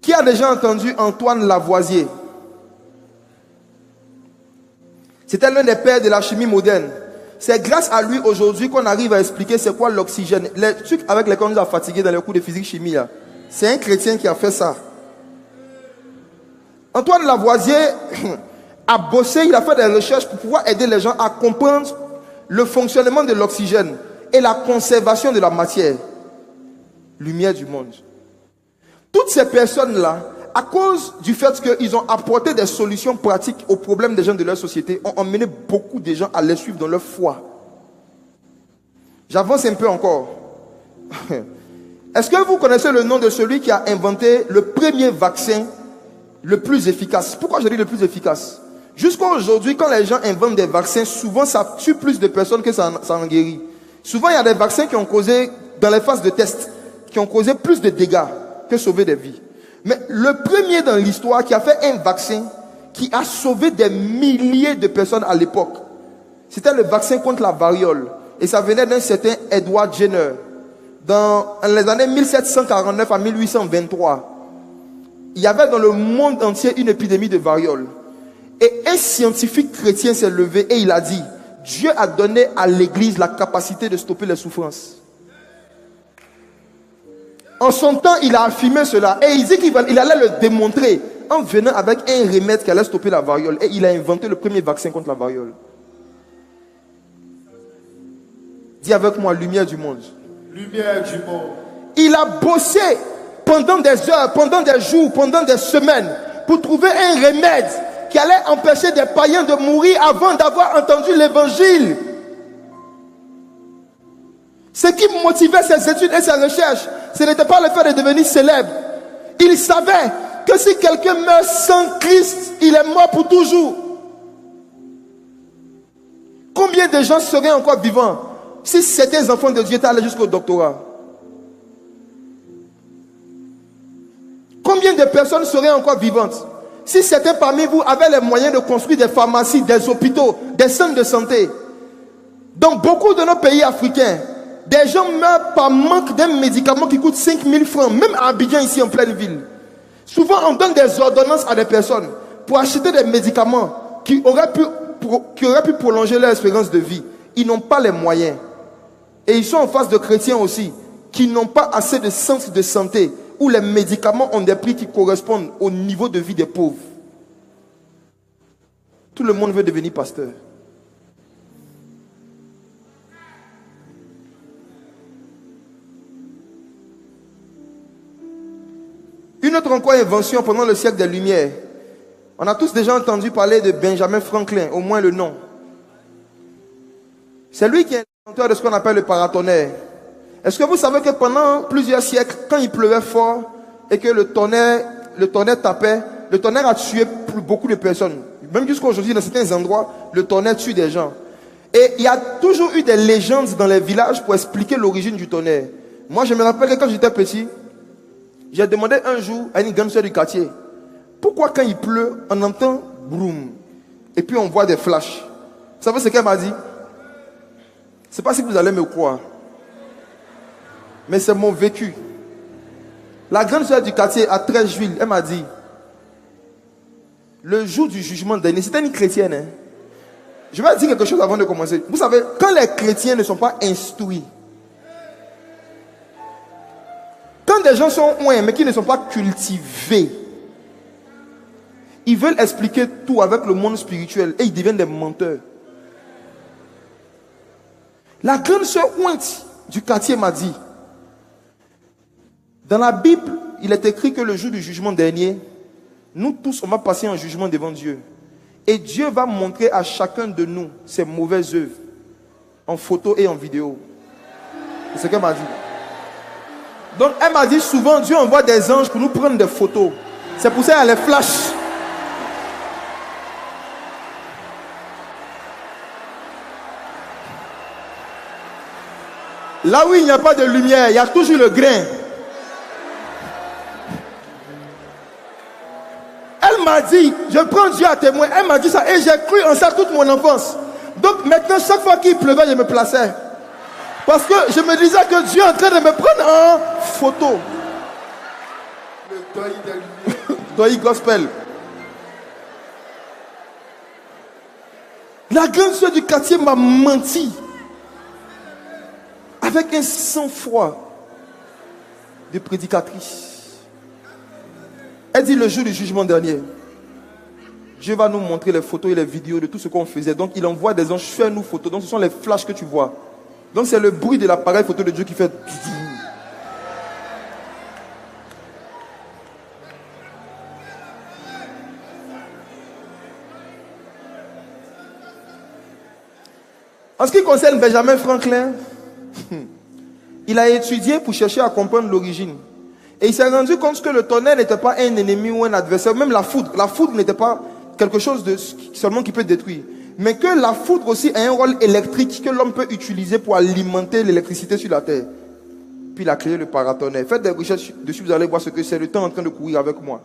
A: qui a déjà entendu Antoine Lavoisier? C'était l'un des pères de la chimie moderne. C'est grâce à lui aujourd'hui qu'on arrive à expliquer c'est quoi l'oxygène. Les trucs avec lesquels on nous a fatigués dans les cours de physique-chimie. C'est un chrétien qui a fait ça. Antoine Lavoisier a bossé, il a fait des recherches pour pouvoir aider les gens à comprendre le fonctionnement de l'oxygène et la conservation de la matière. Lumière du monde. Toutes ces personnes-là, à cause du fait qu'ils ont apporté des solutions pratiques aux problèmes des gens de leur société, ont emmené beaucoup de gens à les suivre dans leur foi. J'avance un peu encore. Est-ce que vous connaissez le nom de celui qui a inventé le premier vaccin le plus efficace? Pourquoi je dis le plus efficace? Jusqu'à aujourd'hui, quand les gens inventent des vaccins, souvent ça tue plus de personnes que ça en guérit. Souvent, il y a des vaccins qui ont causé, dans les phases de test, qui ont causé plus de dégâts que sauver des vies. Mais le premier dans l'histoire qui a fait un vaccin qui a sauvé des milliers de personnes à l'époque, c'était le vaccin contre la variole. Et ça venait d'un certain Edward Jenner. Dans les années 1749 à 1823, il y avait dans le monde entier une épidémie de variole. Et un scientifique chrétien s'est levé et il a dit, Dieu a donné à l'église la capacité de stopper les souffrances. En son temps, il a affirmé cela. Et il dit qu'il allait le démontrer en venant avec un remède qui allait stopper la variole. Et il a inventé le premier vaccin contre la variole. Dis avec moi, lumière du monde.
B: Lumière du monde.
A: Il a bossé pendant des heures, pendant des jours, pendant des semaines pour trouver un remède qui allait empêcher des païens de mourir avant d'avoir entendu l'évangile. Ce qui motivait ses études et ses recherches, ce n'était pas le fait de devenir célèbre. Il savait que si quelqu'un meurt sans Christ, il est mort pour toujours. Combien de gens seraient encore vivants si certains enfants de Dieu étaient allés jusqu'au doctorat? Combien de personnes seraient encore vivantes si certains parmi vous avaient les moyens de construire des pharmacies, des hôpitaux, des centres de santé? Dans beaucoup de nos pays africains, des gens meurent par manque d'un médicament qui coûte 5 000 francs, même à Abidjan, ici en pleine ville. Souvent, on donne des ordonnances à des personnes pour acheter des médicaments qui auraient pu prolonger leur espérance de vie. Ils n'ont pas les moyens. Et ils sont en face de chrétiens aussi, qui n'ont pas assez de centres de santé, où les médicaments ont des prix qui correspondent au niveau de vie des pauvres. Tout le monde veut devenir pasteur. Une autre encore invention pendant le siècle des Lumières. On a tous déjà entendu parler de Benjamin Franklin, au moins le nom. C'est lui qui est l'inventeur de ce qu'on appelle le paratonnerre. Est-ce que vous savez que pendant plusieurs siècles, quand il pleuvait fort et que le tonnerre tapait, le tonnerre a tué beaucoup de personnes. Même jusqu'à aujourd'hui, dans certains endroits, le tonnerre tue des gens. Et il y a toujours eu des légendes dans les villages pour expliquer l'origine du tonnerre. Moi, je me rappelle que quand j'étais petit, j'ai demandé un jour à une grande soeur du quartier, pourquoi quand il pleut, on entend broum et puis on voit des flashs. Vous savez ce qu'elle m'a dit? Je ne sais pas si vous allez me croire, mais c'est mon vécu. La grande soeur du quartier à Trècheville, elle m'a dit, le jour du jugement dernier, c'était une chrétienne. Hein? Je vais dire quelque chose avant de commencer. Vous savez, quand les chrétiens ne sont pas instruits, quand des gens sont loin mais qui ne sont pas cultivés, ils veulent expliquer tout avec le monde spirituel et ils deviennent des menteurs. La grande sœur Ouinte du quartier m'a dit, dans la Bible, il est écrit que le jour du jugement dernier, nous tous, on va passer en jugement devant Dieu. Et Dieu va montrer à chacun de nous ses mauvaises œuvres, en photo et en vidéo. C'est ce qu'elle m'a dit. Donc elle m'a dit souvent, Dieu envoie des anges pour nous prendre des photos. C'est pour ça qu'elle les flash. Là où il n'y a pas de lumière, il y a toujours le grain. Elle m'a dit, je prends Dieu à témoin. Elle m'a dit ça et j'ai cru en ça toute mon enfance. Donc maintenant, chaque fois qu'il pleuvait, je me plaçais. Parce que je me disais que Dieu est en train de me prendre en photo.
B: Le deuil des lumières.
A: Deuil gospel. La grande soeur du quartier m'a menti. Avec un sang-froid de prédicatrice. Elle dit le jour du jugement dernier, Dieu va nous montrer les photos et les vidéos de tout ce qu'on faisait. Donc il envoie des anges faire nous photos. Donc ce sont les flashs que tu vois. Donc c'est le bruit de l'appareil photo de Dieu qui fait. En ce qui concerne Benjamin Franklin, il a étudié pour chercher à comprendre l'origine. Et il s'est rendu compte que le tonnerre n'était pas un ennemi ou un adversaire. Même la foudre. La foudre n'était pas quelque chose de seulement qui peut détruire. Mais que la foudre aussi a un rôle électrique que l'homme peut utiliser pour alimenter l'électricité sur la terre. Puis il a créé le paratonnerre. Faites des recherches dessus, vous allez voir ce que c'est. Le temps est en train de courir avec moi.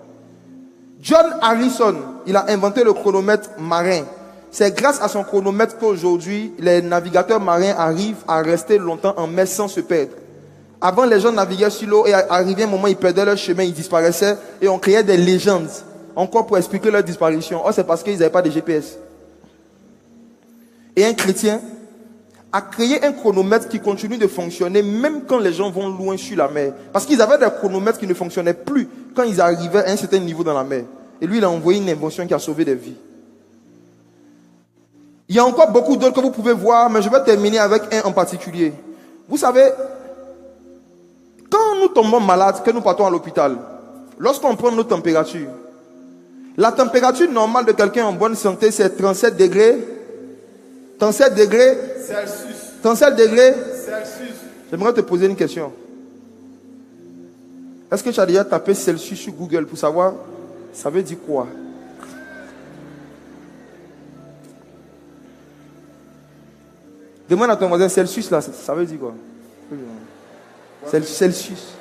A: John Harrison, il a inventé le chronomètre marin. C'est grâce à son chronomètre qu'aujourd'hui, les navigateurs marins arrivent à rester longtemps en mer sans se perdre. Avant, les gens naviguaient sur l'eau et arrivé un moment, ils perdaient leur chemin, ils disparaissaient et on créait des légendes encore pour expliquer leur disparition. Oh, c'est parce qu'ils n'avaient pas de GPS. Et un chrétien a créé un chronomètre qui continue de fonctionner même quand les gens vont loin sur la mer. Parce qu'ils avaient des chronomètres qui ne fonctionnaient plus quand ils arrivaient à un certain niveau dans la mer. Et lui, il a envoyé une invention qui a sauvé des vies. Il y a encore beaucoup d'autres que vous pouvez voir, mais je vais terminer avec un en particulier. Vous savez, quand nous tombons malades, que nous partons à l'hôpital, lorsqu'on prend nos températures, la température normale de quelqu'un en bonne santé, c'est 37 degrés. 37 degrés.
B: Celsius.
A: 37 degrés.
B: Celsius.
A: J'aimerais te poser une question. Est-ce que tu as déjà tapé Celsius sur Google pour savoir ça veut dire quoi? Demande à ton voisin, Celsius là, ça veut dire quoi? Celsius.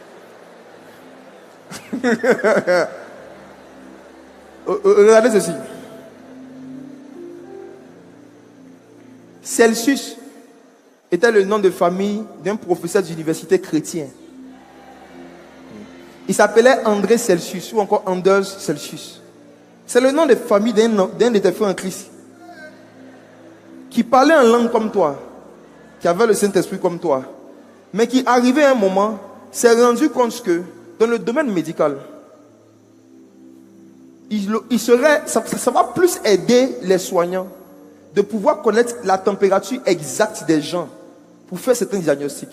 A: Regardez ceci. Celsius était le nom de famille d'un professeur d'université chrétien. Il s'appelait André Celsius ou encore Anders Celsius. C'est le nom de famille d'un de tes frères en Christ qui parlait en langue comme toi, qui avait le Saint-Esprit comme toi, mais qui arrivait à un moment, s'est rendu compte que dans le domaine médical, ça va plus aider les soignants de pouvoir connaître la température exacte des gens pour faire certains diagnostics.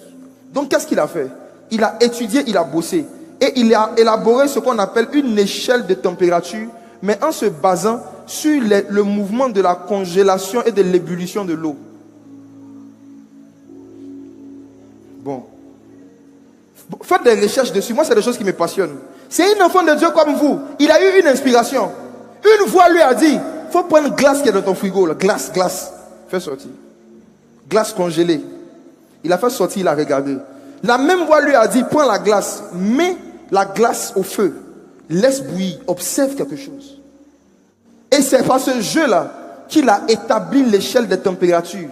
A: Donc qu'est-ce qu'il a fait? Il a étudié, il a bossé et il a élaboré ce qu'on appelle une échelle de température, mais en se basant sur le mouvement de la congélation et de l'ébullition de l'eau. Bon, Faites des recherches dessus. Moi, c'est des choses qui me passionnent. C'est un enfant de Dieu comme vous. Il a eu une inspiration. Une voix lui a dit, il faut prendre glace qui est dans ton frigo. Là. Glace. Fais sortir. Glace congelée. Il a fait sortir, il a regardé. La même voix lui a dit, prends la glace, mets la glace au feu. Laisse bouillir, observe quelque chose. Et c'est par ce jeu-là qu'il a établi l'échelle des températures.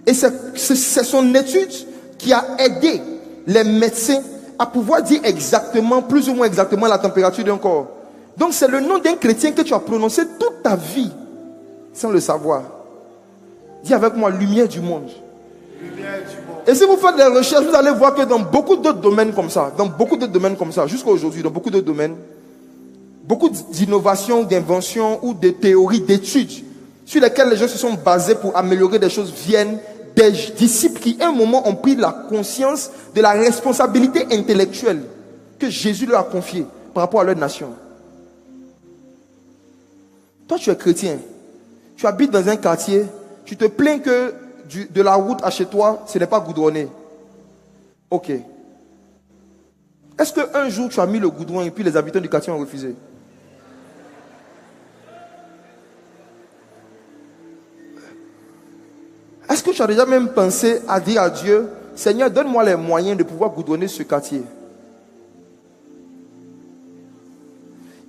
A: Et c'est son étude qui a aidé les médecins à pouvoir dire exactement, plus ou moins exactement la température d'un corps. Donc c'est le nom d'un chrétien que tu as prononcé toute ta vie sans le savoir. Dis avec moi, lumière du monde.
B: Lumière du monde.
A: Et si vous faites des recherches, vous allez voir que dans beaucoup d'autres domaines comme ça, jusqu'à aujourd'hui, dans beaucoup d'autres domaines, beaucoup d'innovations, d'inventions ou de théories, d'études sur lesquelles les gens se sont basés pour améliorer des choses viennent des disciples qui, à un moment, ont pris la conscience de la responsabilité intellectuelle que Jésus leur a confiée par rapport à leur nation. Toi, tu es chrétien. Tu habites dans un quartier. Tu te plains que de la route à chez toi, ce n'est pas goudronné. Ok. Est-ce qu'un jour, tu as mis le goudron et puis les habitants du quartier ont refusé? Est-ce que tu as déjà même pensé à dire à Dieu, Seigneur, donne-moi les moyens de pouvoir goudronner ce quartier?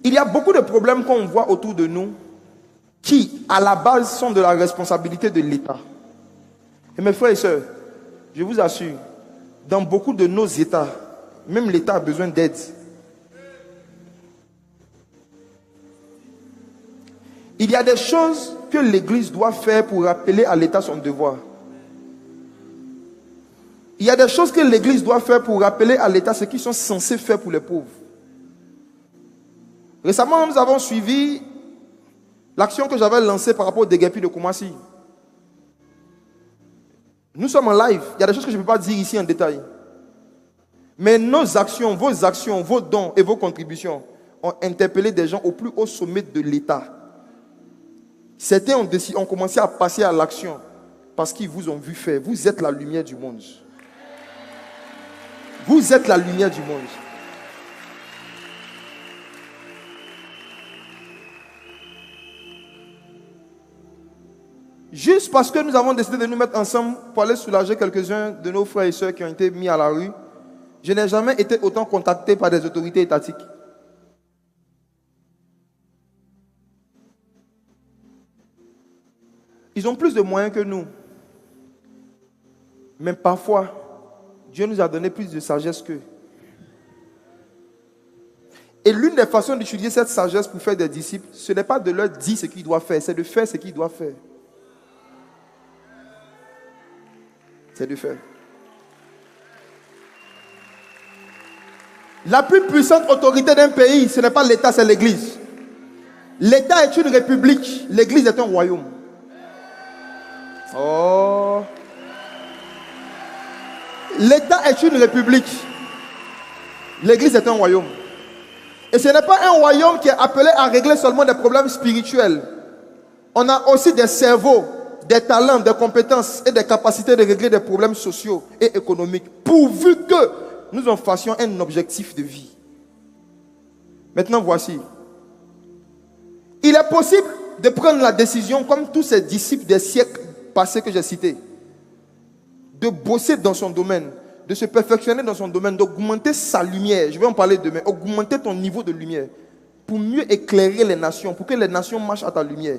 A: Il y a beaucoup de problèmes qu'on voit autour de nous qui, à la base, sont de la responsabilité de l'État. Et mes frères et sœurs, je vous assure, dans beaucoup de nos États, même l'État a besoin d'aide. Il y a des choses que l'Église doit faire pour rappeler à l'État son devoir. Il y a des choses que l'Église doit faire pour rappeler à l'État ce qu'ils sont censés faire pour les pauvres. Récemment, nous avons suivi l'action que j'avais lancée par rapport au déguerpi de Koumassi. Nous sommes en live. Il y a des choses que je ne peux pas dire ici en détail. Mais nos actions, vos dons et vos contributions ont interpellé des gens au plus haut sommet de l'État. Certains ont commencé à passer à l'action parce qu'ils vous ont vu faire. Vous êtes la lumière du monde. Vous êtes la lumière du monde. Juste parce que nous avons décidé de nous mettre ensemble pour aller soulager quelques-uns de nos frères et sœurs qui ont été mis à la rue, je n'ai jamais été autant contacté par des autorités étatiques. Ils ont plus de moyens que nous. Mais parfois, Dieu nous a donné plus de sagesse qu'eux. Et l'une des façons d'utiliser cette sagesse pour faire des disciples, ce n'est pas de leur dire ce qu'ils doivent faire, c'est de faire ce qu'ils doivent faire. C'est de faire. La plus puissante autorité d'un pays, ce n'est pas l'État, c'est l'Église. L'État est une république, l'Église est un royaume. Oh. L'État est une république. L'Église est un royaume. Et ce n'est pas un royaume qui est appelé à régler seulement des problèmes spirituels. On a aussi des cerveaux, des talents, des compétences et des capacités de régler des problèmes sociaux et économiques, pourvu que nous en fassions un objectif de vie. Maintenant, voici. Il est possible de prendre la décision, comme tous ces disciples des siècles passés que j'ai cités, de bosser dans son domaine, de se perfectionner dans son domaine, d'augmenter sa lumière. Je vais en parler demain. Augmenter ton niveau de lumière pour mieux éclairer les nations, pour que les nations marchent à ta lumière.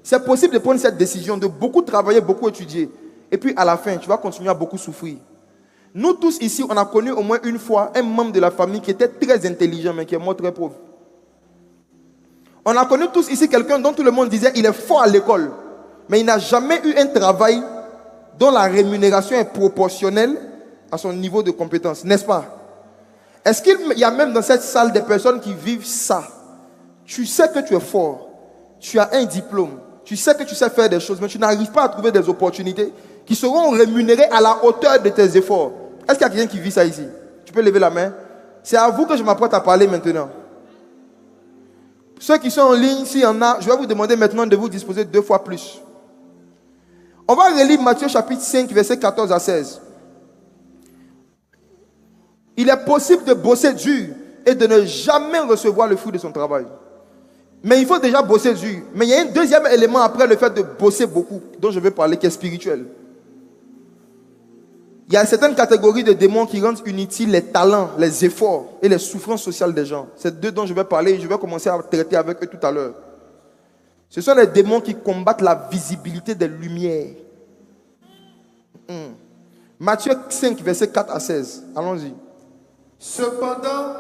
A: C'est possible de prendre cette décision, de beaucoup travailler, beaucoup étudier. Et puis à la fin, tu vas continuer à beaucoup souffrir. Nous tous ici, on a connu au moins une fois un membre de la famille qui était très intelligent, mais qui est mort très pauvre. On a connu tous ici quelqu'un dont tout le monde disait qu'il est fort à l'école, mais il n'a jamais eu un travail dont la rémunération est proportionnelle à son niveau de compétence, n'est-ce pas? Est-ce qu'il y a même dans cette salle des personnes qui vivent ça? Tu sais que tu es fort, tu as un diplôme, tu sais que tu sais faire des choses, mais tu n'arrives pas à trouver des opportunités qui seront rémunérées à la hauteur de tes efforts. Est-ce qu'il y a quelqu'un qui vit ça ici? Tu peux lever la main. C'est à vous que je m'apprête à parler maintenant. Ceux qui sont en ligne, s'il y en a, je vais vous demander maintenant de vous disposer 2 fois plus. On va relire Matthieu chapitre 5, versets 14 à 16. Il est possible de bosser dur et de ne jamais recevoir le fruit de son travail. Mais il faut déjà bosser dur. Mais il y a un deuxième élément après le fait de bosser beaucoup, dont je vais parler, qui est spirituel. Il y a certaines catégories de démons qui rendent inutiles les talents, les efforts et les souffrances sociales des gens. C'est deux dont je vais parler et je vais commencer à traiter avec eux tout à l'heure. Ce sont les démons qui combattent la visibilité des lumières. Matthieu 5, verset 4 à 16. Allons-y.
B: Cependant,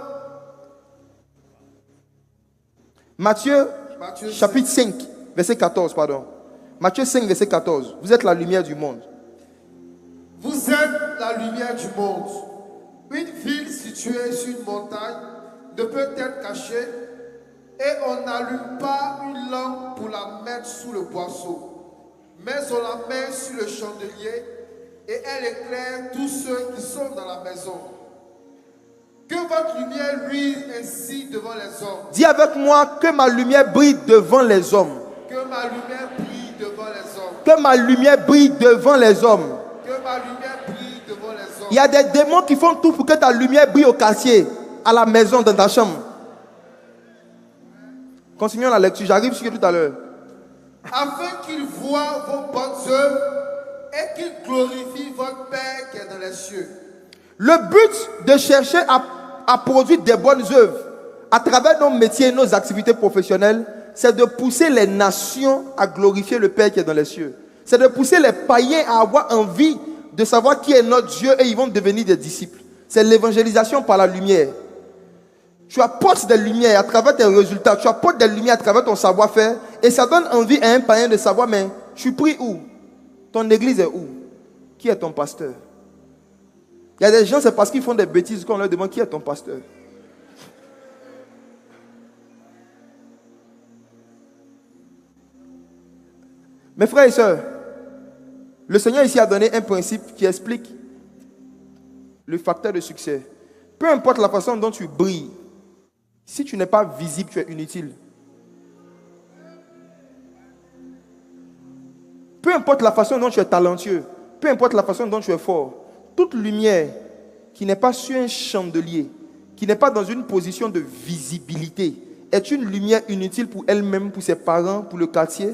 A: Matthieu chapitre 5, verset 14, pardon. Matthieu 5, verset 14. Vous êtes la lumière du monde.
B: Vous êtes la lumière du monde. Une ville située sur une montagne ne peut être cachée et on n'allume pas une lampe pour la mettre sous le boisseau, mais on la met sur le chandelier et elle éclaire tous ceux qui sont dans la maison. Que votre lumière luise ainsi devant les hommes.
A: Dis avec moi que ma lumière brille devant les hommes.
B: Que ma lumière brille devant les hommes.
A: Que ma lumière brille devant les hommes.
B: Que ma lumière brille devant les hommes.
A: Il y a des démons qui font tout pour que ta lumière brille au quartier, à la maison, dans ta chambre. Continuons la lecture, j'arrive sur tout à l'heure.
B: Afin qu'ils voient vos bonnes œuvres et qu'ils glorifient votre Père qui est dans les cieux.
A: Le but de chercher à produire des bonnes œuvres à travers nos métiers et nos activités professionnelles, c'est de pousser les nations à glorifier le Père qui est dans les cieux. C'est de pousser les païens à avoir envie de savoir qui est notre Dieu et ils vont devenir des disciples. C'est l'évangélisation par la lumière. Tu apportes des lumières à travers tes résultats, tu apportes des lumières à travers ton savoir-faire et ça donne envie à un païen de savoir, mais tu pries où? Ton église est où? Qui est ton pasteur? Il y a des gens, c'est parce qu'ils font des bêtises qu'on leur demande qui est ton pasteur. Mes frères et sœurs, le Seigneur ici a donné un principe qui explique le facteur de succès. Peu importe la façon dont tu brilles, si tu n'es pas visible, tu es inutile. Peu importe la façon dont tu es talentueux, peu importe la façon dont tu es fort, toute lumière qui n'est pas sur un chandelier, qui n'est pas dans une position de visibilité, est une lumière inutile pour elle-même, pour ses parents, pour le quartier,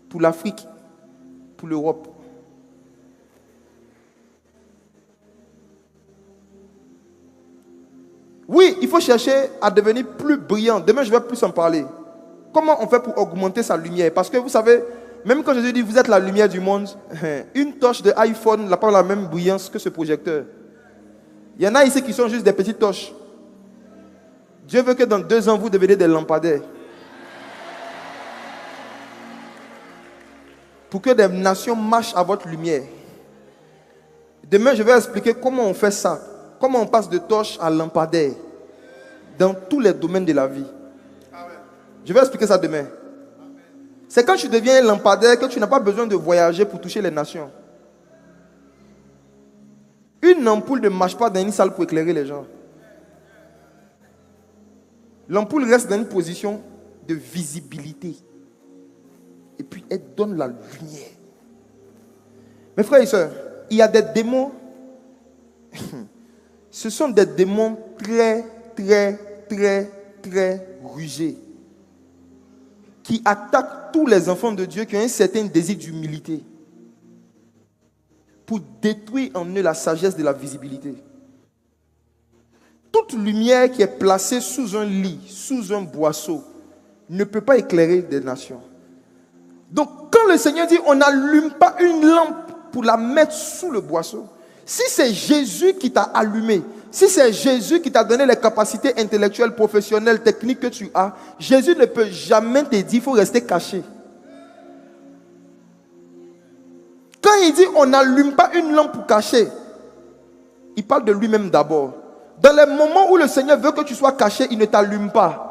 A: pour l'Afrique, pour l'Europe. Oui, il faut chercher à devenir plus brillant. Demain, je vais plus en parler. Comment on fait pour augmenter sa lumière? Parce que vous savez, même quand Jésus dit vous êtes la lumière du monde, une torche de iPhone n'a pas la même brillance que ce projecteur. Il y en a ici qui sont juste des petites torches. Dieu veut que dans 2 ans, vous deveniez des lampadaires. Pour que des nations marchent à votre lumière. Demain, je vais expliquer comment on fait ça. Comment on passe de torche à lampadaire. Dans tous les domaines de la vie. Je vais expliquer ça demain. C'est quand tu deviens un lampadaire que tu n'as pas besoin de voyager pour toucher les nations. Une ampoule ne marche pas dans une salle pour éclairer les gens. L'ampoule reste dans une position de visibilité. Et puis elle donne la lumière. Mes frères et sœurs, il y a des démons. Ce sont des démons très rusés. Qui attaquent tous les enfants de Dieu qui ont un certain désir d'humilité. Pour détruire en eux la sagesse de la visibilité. Toute lumière qui est placée sous un lit, sous un boisseau, ne peut pas éclairer des nations. Donc, quand le Seigneur dit on n'allume pas une lampe pour la mettre sous le boisseau, si c'est Jésus qui t'a allumé, si c'est Jésus qui t'a donné les capacités intellectuelles, professionnelles, techniques que tu as, Jésus ne peut jamais te dire qu'il faut rester caché. Quand il dit on n'allume pas une lampe pour cacher, il parle de lui-même d'abord. Dans les moments où le Seigneur veut que tu sois caché, il ne t'allume pas.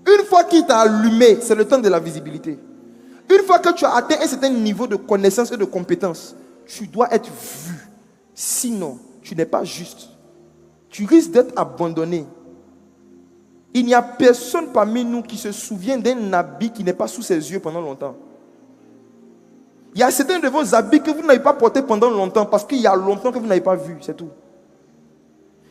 A: Une fois qu'il t'a allumé, c'est le temps de la visibilité. Une fois que tu as atteint un certain niveau de connaissance et de compétence, tu dois être vu. Sinon, tu n'es pas juste. Tu risques d'être abandonné. Il n'y a personne parmi nous qui se souvient d'un habit qui n'est pas sous ses yeux pendant longtemps. Il y a certains de vos habits que vous n'avez pas portés pendant longtemps parce qu'il y a longtemps que vous n'avez pas vu, c'est tout.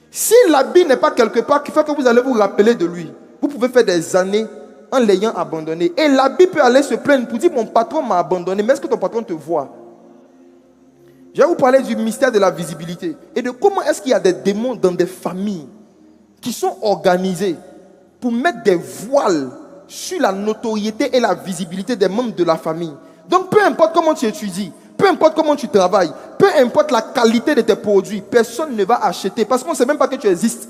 A: Si l'habit n'est pas quelque part qui fait que vous allez vous rappeler de lui, vous pouvez faire des années en l'ayant abandonné. Et l'habit peut aller se plaindre pour dire mon patron m'a abandonné, mais est-ce que ton patron te voit? Je vais vous parler du mystère de la visibilité et de comment est-ce qu'il y a des démons dans des familles qui sont organisées pour mettre des voiles sur la notoriété et la visibilité des membres de la famille. Donc peu importe comment tu étudies, peu importe comment tu travailles, peu importe la qualité de tes produits, personne ne va acheter parce qu'on ne sait même pas que tu existes.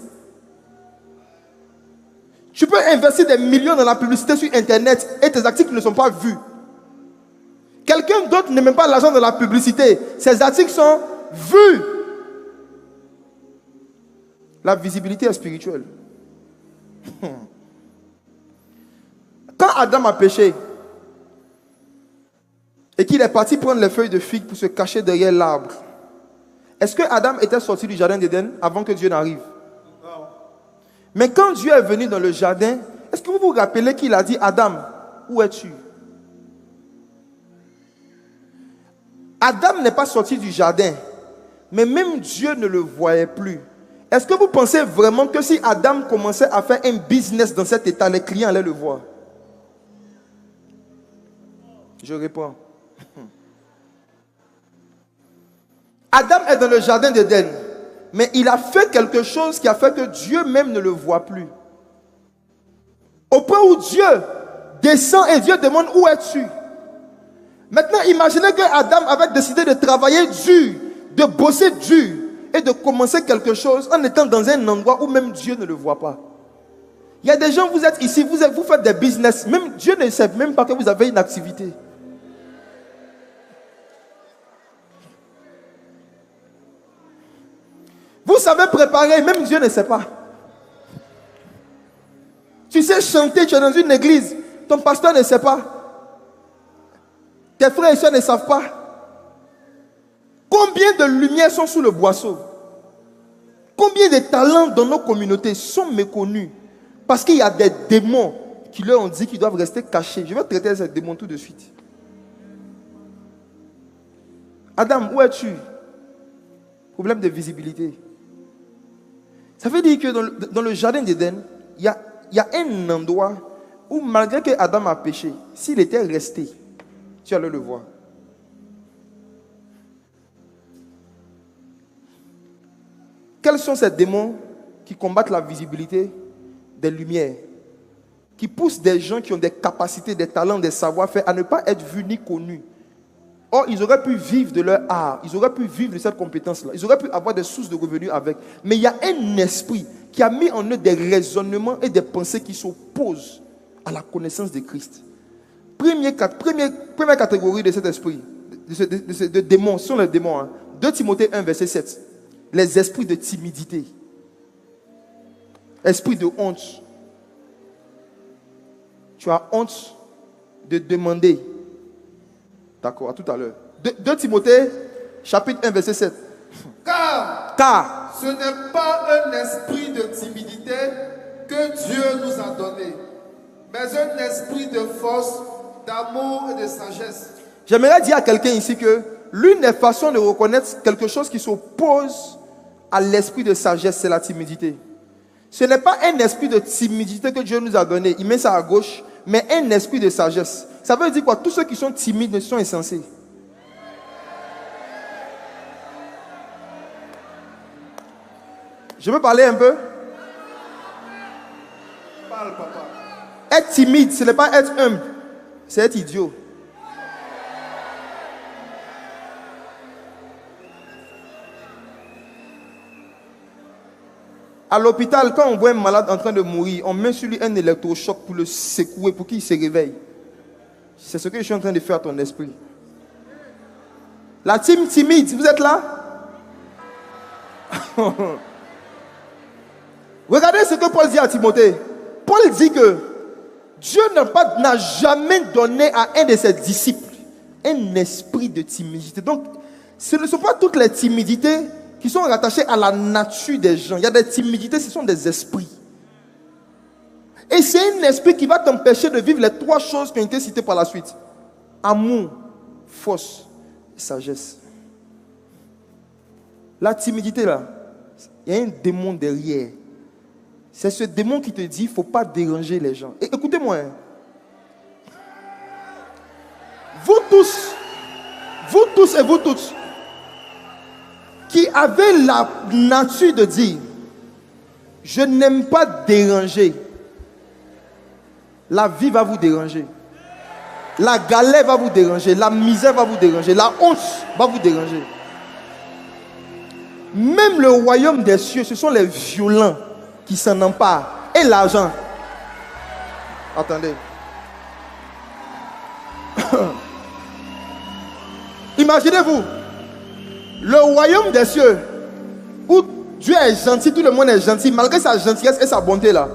A: Tu peux investir des millions dans la publicité sur Internet et tes articles ne sont pas vus. Quelqu'un d'autre ne met pas l'argent dans la publicité. Ses articles sont vus. La visibilité est spirituelle. Quand Adam a péché et qu'il est parti prendre les feuilles de figue pour se cacher derrière l'arbre, est-ce que Adam était sorti du jardin d'Éden avant que Dieu n'arrive? Non. Mais quand Dieu est venu dans le jardin, est-ce que vous vous rappelez qu'il a dit, Adam, où es-tu? Adam n'est pas sorti du jardin, mais même Dieu ne le voyait plus. Est-ce que vous pensez vraiment que si Adam commençait à faire un business dans cet état, les clients allaient le voir? Je réponds. Adam est dans le jardin d'Éden, mais il a fait quelque chose qui a fait que Dieu même ne le voit plus. Au point où Dieu descend et Dieu demande où es-tu? Maintenant, imaginez que Adam avait décidé de travailler dur, de bosser dur et de commencer quelque chose en étant dans un endroit où même Dieu ne le voit pas. Il y a des gens, vous êtes ici, vous faites des business, même Dieu ne sait même pas que vous avez une activité. Vous savez préparer, même Dieu ne sait pas. Tu sais chanter, tu es dans une église, ton pasteur ne sait pas. Tes frères et soeurs ne savent pas. Combien de lumières sont sous le boisseau? Combien de talents dans nos communautés sont méconnus parce qu'il y a des démons qui leur ont dit qu'ils doivent rester cachés. Je vais traiter ces démons tout de suite. Adam, où es-tu? Problème de visibilité. Ça veut dire que dans le jardin d'Éden, il y a un endroit où malgré que Adam a péché, s'il était resté, tu allais le voir. Quels sont ces démons qui combattent la visibilité des lumières, qui poussent des gens qui ont des capacités, des talents, des savoir-faire à ne pas être vus ni connus? Or, ils auraient pu vivre de leur art, ils auraient pu vivre de cette compétence-là, ils auraient pu avoir des sources de revenus avec. Mais il y a un esprit qui a mis en eux des raisonnements et des pensées qui s'opposent à la connaissance de Christ. Première catégorie de cet esprit, de démons, ce sont les démons. Hein. 2 Timothée 1, verset 7. Les esprits de timidité. Esprit de honte. Tu as honte de demander. D'accord, à tout à l'heure. 2 Timothée, chapitre 1, verset 7. Car
B: ce n'est pas un esprit de timidité que Dieu nous a donné, mais un esprit de force, d'amour et de sagesse.
A: J'aimerais dire à quelqu'un ici que l'une des façons de reconnaître quelque chose qui s'oppose à l'esprit de sagesse, c'est la timidité. Ce n'est pas un esprit de timidité que Dieu nous a donné, il met ça à gauche, mais un esprit de sagesse. Ça veut dire quoi? Tous ceux qui sont timides sont insensés. Je peux parler un peu?
B: Parle, papa.
A: Être timide, ce n'est pas être humble, c'est être idiot. À l'hôpital, quand on voit un malade en train de mourir, on met sur lui un électrochoc pour le secouer, pour qu'il se réveille. C'est ce que je suis en train de faire à ton esprit. La team timide, vous êtes là? Regardez ce que Paul dit à Timothée. Paul dit que Dieu n'a jamais donné à un de ses disciples un esprit de timidité. Donc, ce ne sont pas toutes les timidités qui sont rattachées à la nature des gens. Il y a des timidités, ce sont des esprits. Et c'est un esprit qui va t'empêcher de vivre les 3 choses qui ont été citées par la suite. Amour, force et sagesse. La timidité là, il y a un démon derrière. C'est ce démon qui te dit, il ne faut pas déranger les gens. Et écoutez-moi. Vous tous et vous toutes, qui avez la nature de dire, je n'aime pas déranger. La vie va vous déranger. La galère va vous déranger. La misère va vous déranger. La honte va vous déranger. Même le royaume des cieux, ce sont les violents qui s'en emparent. Et l'argent. Attendez. Imaginez-vous. Le royaume des cieux, où Dieu est gentil, tout le monde est gentil, malgré sa gentillesse et sa bonté là.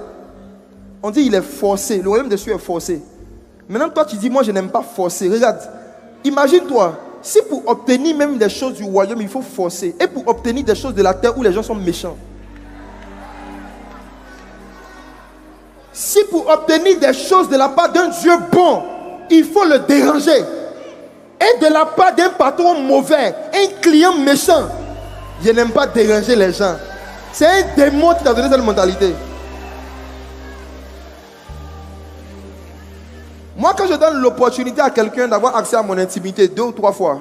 A: On dit il est forcé. Le royaume des cieux est forcé. Maintenant, toi, tu dis, moi, je n'aime pas forcer. Regarde, imagine-toi, si pour obtenir même des choses du royaume, il faut forcer. Et pour obtenir des choses de la terre où les gens sont méchants. Si pour obtenir des choses de la part d'un Dieu bon, il faut le déranger. Et de la part d'un patron mauvais, un client méchant, je n'aime pas déranger les gens. C'est un démon qui t'a donné cette mentalité. Moi, quand je donne l'opportunité à quelqu'un d'avoir accès à mon intimité 2 ou 3 fois,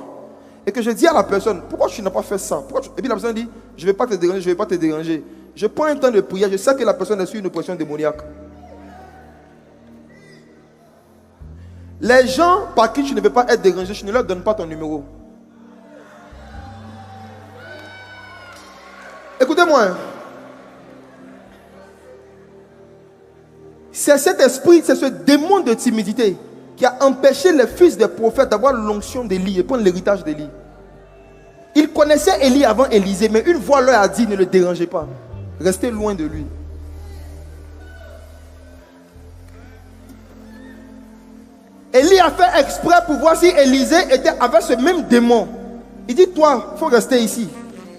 A: et que je dis à la personne, pourquoi tu n'as pas fait ça? Et puis la personne dit, je ne vais pas te déranger, je ne vais pas te déranger. Je prends un temps de prière, je sais que la personne est sous une oppression démoniaque. Les gens par qui tu ne veux pas être dérangé, tu ne leur donnes pas ton numéro. Écoutez-moi. C'est cet esprit, c'est ce démon de timidité qui a empêché les fils des prophètes d'avoir l'onction d'Élie et prendre l'héritage d'Élie. Ils connaissaient Élie avant Élisée, mais une voix leur a dit, ne le dérangez pas. Restez loin de lui. Élie a fait exprès pour voir si Élisée était avec ce même démon. Il dit, toi, il faut rester ici.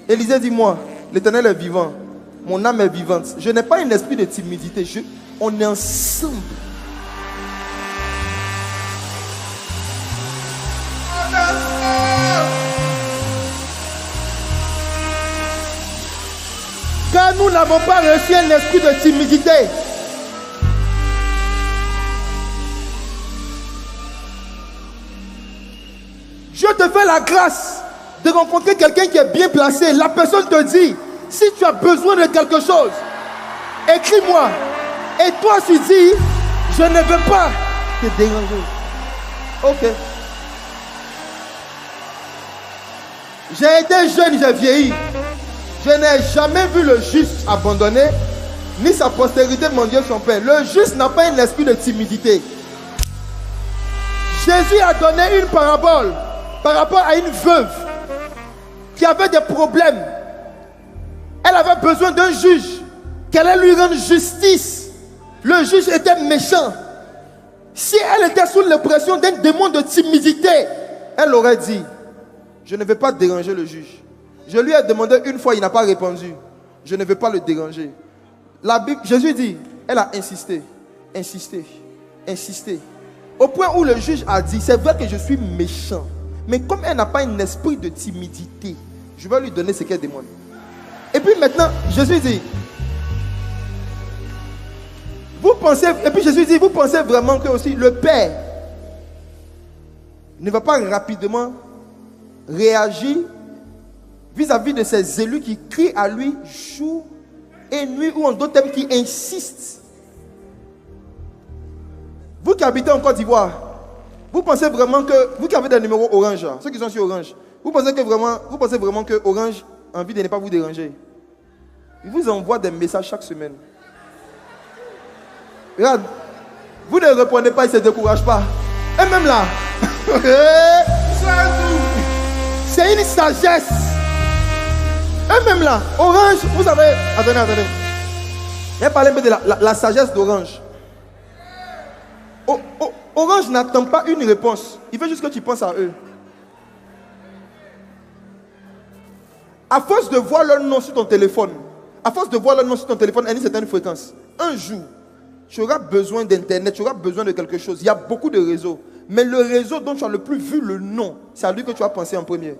A: Élisée dit, moi, l'Éternel est vivant. Mon âme est vivante. Je n'ai pas un esprit de timidité. On est ensemble. Car nous n'avons pas reçu un esprit de timidité. Dieu te fait la grâce de rencontrer quelqu'un qui est bien placé. La personne te dit, si tu as besoin de quelque chose, écris-moi. Et toi, tu dis, je ne veux pas te déranger. Ok. J'ai été jeune, j'ai vieilli. Je n'ai jamais vu le juste abandonné, ni sa postérité mendier son père. Le juste n'a pas un esprit de timidité. Jésus a donné une parabole par rapport à une veuve qui avait des problèmes. Elle avait besoin d'un juge qui allait lui rendre justice. Le juge était méchant. Si elle était sous l'oppression d'un démon de timidité, elle aurait dit, je ne vais pas déranger le juge. Je lui ai demandé une fois, il n'a pas répondu. Je ne vais pas le déranger. La Bible, Jésus dit, elle a insisté, insisté, insisté. Au point où le juge a dit, c'est vrai que je suis méchant. Mais comme elle n'a pas un esprit de timidité, je vais lui donner ce qu'elle demande. Et puis maintenant, Jésus dit, vous pensez, et puis Jésus dit, vous pensez vraiment que aussi le Père ne va pas rapidement réagir vis-à-vis de ces élus qui crient à lui jour et nuit, ou en d'autres termes qui insistent. Vous qui habitez en Côte d'Ivoire, vous pensez vraiment que, vous qui avez des numéros Orange, ceux qui sont sur Orange, vous pensez vraiment que Orange a envie de ne pas vous déranger? Il vous envoie des messages chaque semaine. Regarde, vous ne répondez pas, il ne se décourage pas. Et même là, c'est une sagesse. Et même là, Orange, vous savez, attendez. Il parle un peu de la sagesse d'Orange. Orange n'attend pas une réponse. Il veut juste que tu penses à eux. À force de voir leur nom sur ton téléphone, à une certaine fréquence, un jour, tu auras besoin d'internet, tu auras besoin de quelque chose. Il y a beaucoup de réseaux. Mais le réseau dont tu as le plus vu le nom, c'est à lui que tu as pensé en premier.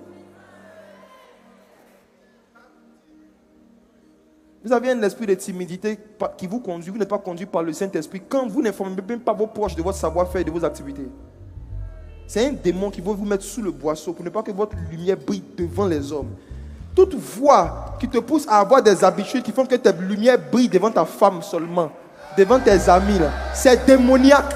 A: Vous avez un esprit de timidité qui vous conduit, vous n'êtes pas conduit par le Saint-Esprit quand vous n'informez même pas vos proches de votre savoir-faire et de vos activités. C'est un démon qui veut vous mettre sous le boisseau pour ne pas que votre lumière brille devant les hommes. Toute voix qui te pousse à avoir des habitudes qui font que ta lumière brille devant ta femme seulement, devant tes amis, là, c'est démoniaque.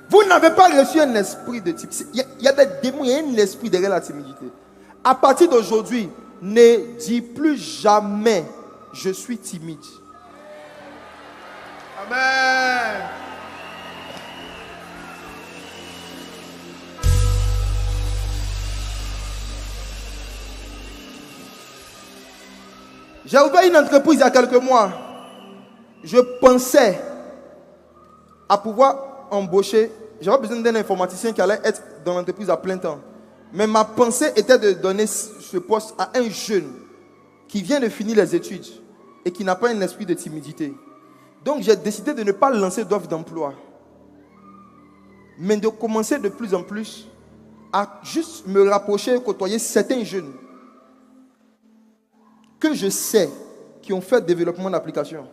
A: Vous n'avez pas reçu un esprit de timidité. Il y a des démons, il y a un esprit derrière la timidité. À partir d'aujourd'hui, ne dis plus jamais je suis timide.
B: Amen.
A: J'ai ouvert une entreprise il y a quelques mois. Je pensais à pouvoir embaucher. J'avais besoin d'un informaticien qui allait être dans l'entreprise à plein temps. Mais ma pensée était de donner ce poste à un jeune qui vient de finir les études et qui n'a pas un esprit de timidité. Donc j'ai décidé de ne pas lancer d'offre d'emploi, mais de commencer de plus en plus à juste me rapprocher et côtoyer certains jeunes que je sais qui ont fait développement d'application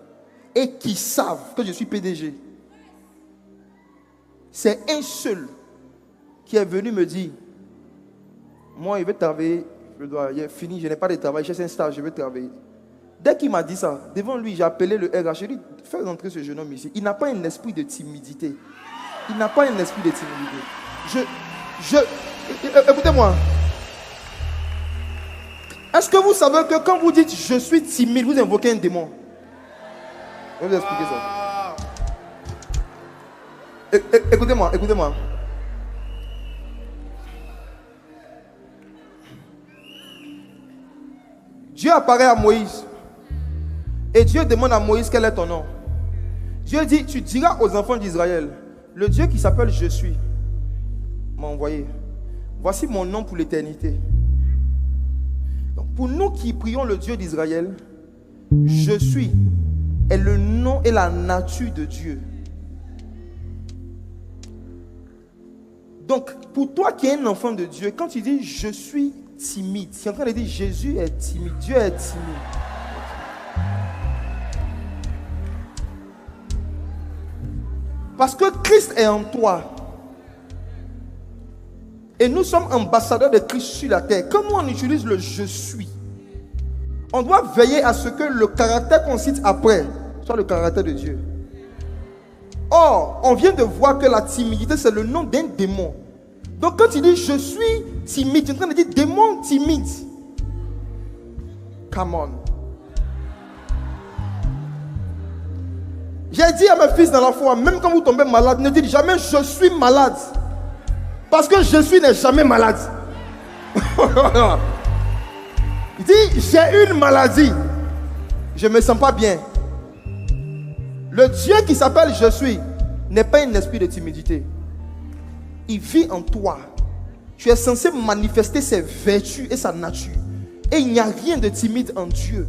A: et qui savent que je suis PDG. C'est un seul qui est venu me dire, moi, il veut travailler, il est fini, je n'ai pas de travail, j'ai un stage, je veux travailler. Dès qu'il m'a dit ça, devant lui, j'ai appelé le RH, j'ai dit, fais entrer ce jeune homme ici. Il n'a pas un esprit de timidité. Il n'a pas un esprit de timidité. Écoutez-moi. Est-ce que vous savez que quand vous dites je suis timide, vous invoquez un démon? Je vais vous expliquer ça. Écoutez-moi, écoutez-moi. Dieu apparaît à Moïse. Et Dieu demande à Moïse quel est ton nom. Dieu dit, tu diras aux enfants d'Israël, le Dieu qui s'appelle Je suis m'a envoyé. Voici mon nom pour l'éternité. Donc, pour nous qui prions le Dieu d'Israël, Je suis est le nom et la nature de Dieu. Donc, pour toi qui es un enfant de Dieu, quand tu dis je suis timide, tu es en train de dire Jésus est timide, Dieu est timide. Parce que Christ est en toi. Et nous sommes ambassadeurs de Christ sur la terre. Comment on utilise le je suis? On doit veiller à ce que le caractère qu'on cite après soit le caractère de Dieu. Or, on vient de voir que la timidité, c'est le nom d'un démon. Donc quand tu dis je suis timide, tu es en train de dire démon timide. Come on. J'ai dit à mes fils dans la foi, même quand vous tombez malade, ne dites jamais je suis malade. Parce que je suis n'est jamais malade. Il dit j'ai une maladie. Je ne me sens pas bien. Le Dieu qui s'appelle je suis n'est pas un esprit de timidité. Il vit en toi. Tu es censé manifester ses vertus et sa nature. Et il n'y a rien de timide en Dieu.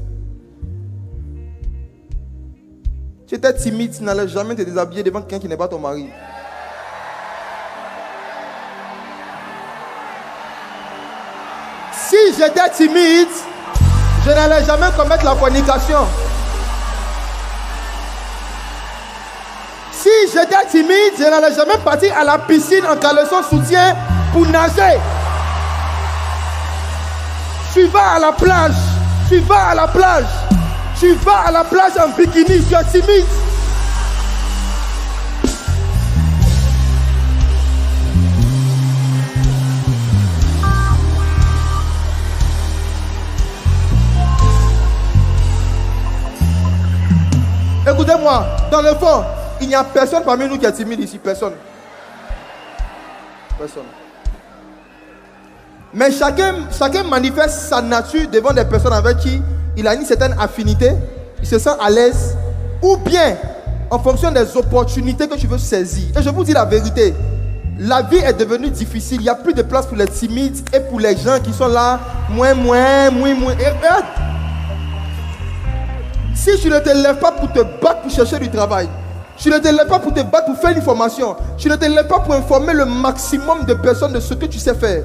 A: Tu étais timide, tu n'allais jamais te déshabiller devant quelqu'un qui n'est pas ton mari. Si j'étais timide, je n'allais jamais commettre la fornication. Si j'étais timide, je n'allais jamais partir à la piscine en caleçon soutien pour nager. Tu vas à la plage. Tu vas à la plage. Tu vas à la plage en bikini. Tu es timide. Écoutez-moi, dans le fond, il n'y a personne parmi nous qui est timide ici. Personne. Personne. Mais chacun manifeste sa nature devant des personnes avec qui il a une certaine affinité, il se sent à l'aise, ou bien en fonction des opportunités que tu veux saisir. Et je vous dis la vérité, la vie est devenue difficile. Il n'y a plus de place pour les timides et pour les gens qui sont là. Moins. Et regarde. Si tu ne te lèves pas pour te battre pour chercher du travail, tu ne te lèves pas pour te battre pour faire une formation, tu ne te lèves pas pour informer le maximum de personnes de ce que tu sais faire,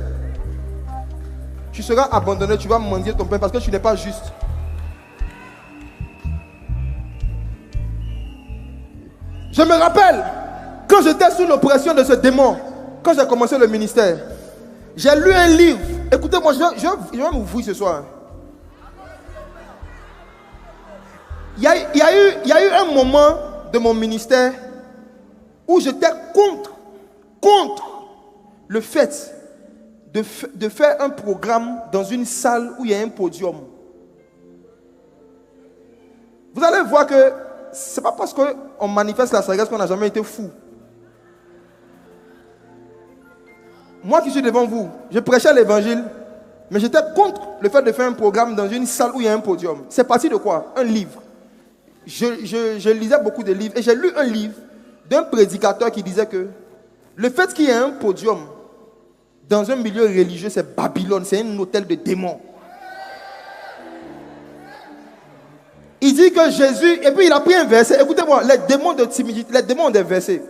A: tu seras abandonné, tu vas mendier ton pain parce que tu n'es pas juste. Je me rappelle, quand j'étais sous l'oppression de ce démon, quand j'ai commencé le ministère, j'ai lu un livre. Écoutez-moi, je vais m'ouvrir ce soir. Il y a eu un moment de mon ministère où j'étais contre le fait de faire un programme dans une salle où il y a un podium. Vous allez voir que ce n'est pas parce qu'on manifeste la sagesse qu'on n'a jamais été fou. Moi qui suis devant vous, je prêchais l'évangile, mais j'étais contre le fait de faire un programme dans une salle où il y a un podium. C'est parti de quoi? Un livre. Je lisais beaucoup de livres et j'ai lu un livre d'un prédicateur qui disait que le fait qu'il y ait un podium dans un milieu religieux, c'est Babylone, c'est un hôtel de démons. Il dit que Jésus, et puis il a pris un verset, écoutez-moi, les démons de timidité, les démons ont des versets.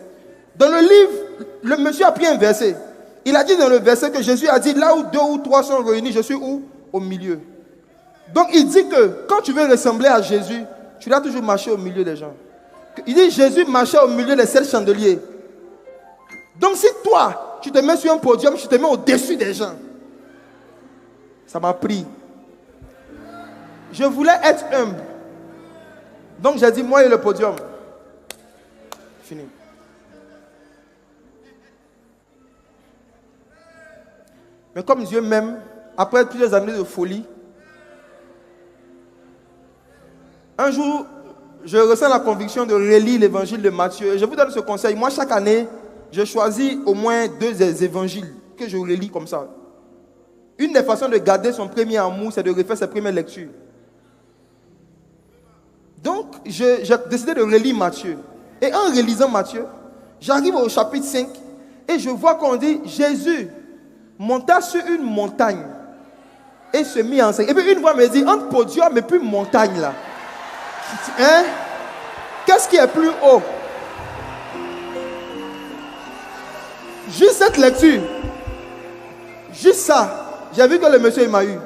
A: Dans le livre, le monsieur a pris un verset. Il a dit dans le verset que Jésus a dit, là où 2 ou 3 sont réunis, je suis où? Au milieu. Donc il dit que quand tu veux ressembler à Jésus, tu dois toujours marcher au milieu des gens. Il dit Jésus marchait au milieu des 7 chandeliers. Donc si toi, tu te mets sur un podium, tu te mets au-dessus des gens. Ça m'a pris. Je voulais être humble. Donc j'ai dit, moi et le podium. Fini. Mais comme Dieu m'aime, après plusieurs années de folie, un jour, je ressens la conviction de relire l'évangile de Matthieu. Et je vous donne ce conseil. Moi, chaque année, je choisis au moins 2 des évangiles que je relis comme ça. Une des façons de garder son premier amour, c'est de refaire ses premières lectures. Donc, j'ai décidé de relire Matthieu. Et en relisant Matthieu, j'arrive au chapitre 5 et je vois qu'on dit Jésus monta sur une montagne et se mit en scène. Et puis une voix me dit, entre podium et puis montagne là. Hein? Qu'est-ce qui est plus haut? Juste cette lecture. Juste ça. J'ai vu que le monsieur il m'a eu.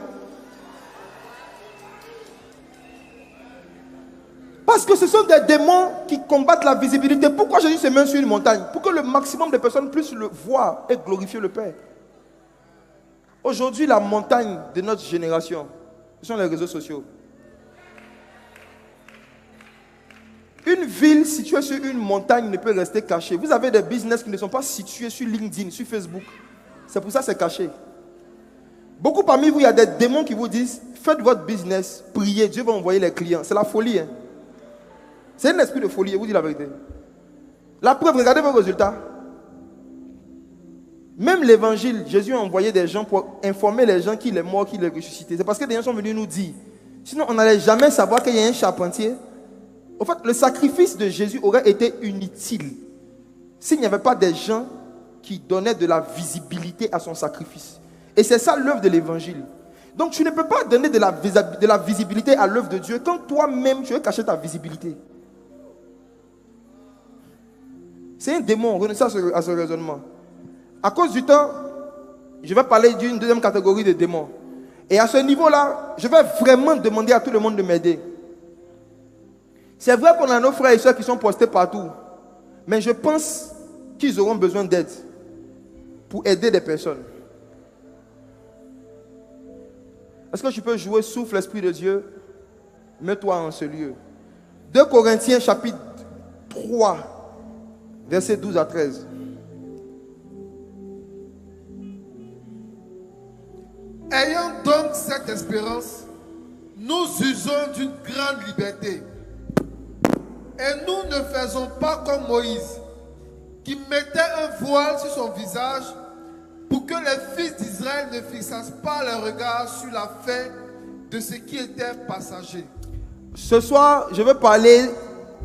A: Parce que ce sont des démons qui combattent la visibilité. Pourquoi Jésus se met sur une montagne? Pour que le maximum de personnes puissent le voir et glorifier le Père. Aujourd'hui, la montagne de notre génération, ce sont les réseaux sociaux. Une ville située sur une montagne ne peut rester cachée. Vous avez des business qui ne sont pas situés sur LinkedIn, sur Facebook. C'est pour ça que c'est caché. Beaucoup parmi vous, il y a des démons qui vous disent, faites votre business, priez, Dieu va envoyer les clients. C'est la folie. Hein? C'est un esprit de folie, je vous dis la vérité. La preuve, regardez vos résultats. Même l'évangile, Jésus a envoyé des gens pour informer les gens qu'il est mort, qu'il est ressuscité. C'est parce que des gens sont venus nous dire. Sinon, on n'allait jamais savoir qu'il y a un charpentier. En fait, le sacrifice de Jésus aurait été inutile s'il n'y avait pas des gens qui donnaient de la visibilité à son sacrifice. Et c'est ça l'œuvre de l'évangile. Donc, tu ne peux pas donner de la visibilité à l'œuvre de Dieu quand toi-même tu veux cacher ta visibilité. C'est un démon, renoncer à ce raisonnement. À cause du temps, je vais parler d'une deuxième catégorie de démons. Et à ce niveau-là, je vais vraiment demander à tout le monde de m'aider. C'est vrai qu'on a nos frères et soeurs qui sont postés partout. Mais je pense qu'ils auront besoin d'aide pour aider des personnes. Est-ce que tu peux jouer souffle l'Esprit de Dieu? Mets-toi en ce lieu. 2 Corinthiens chapitre 3, versets 12 à 13.
B: Ayant donc cette espérance, nous usons d'une grande liberté. Et nous ne faisons pas comme Moïse, qui mettait un voile sur son visage pour que les fils d'Israël ne fixassent pas leur regard sur la fin de ce qui était passager.
A: Ce soir, je veux parler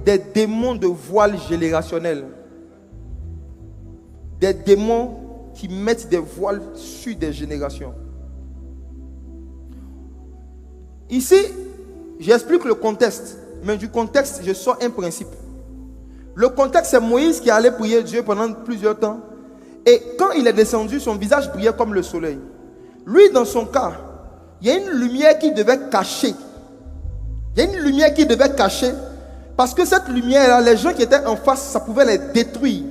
A: des démons de voile générationnel. Des démons qui mettent des voiles sur des générations. Ici, j'explique le contexte. Mais du contexte, je sors un principe. Le contexte, c'est Moïse qui allait prier Dieu pendant plusieurs temps. Et quand il est descendu, son visage brillait comme le soleil. Lui, dans son cas, il y a une lumière qui devait cacher. Il y a une lumière qui devait cacher. Parce que cette lumière-là, les gens qui étaient en face, ça pouvait les détruire.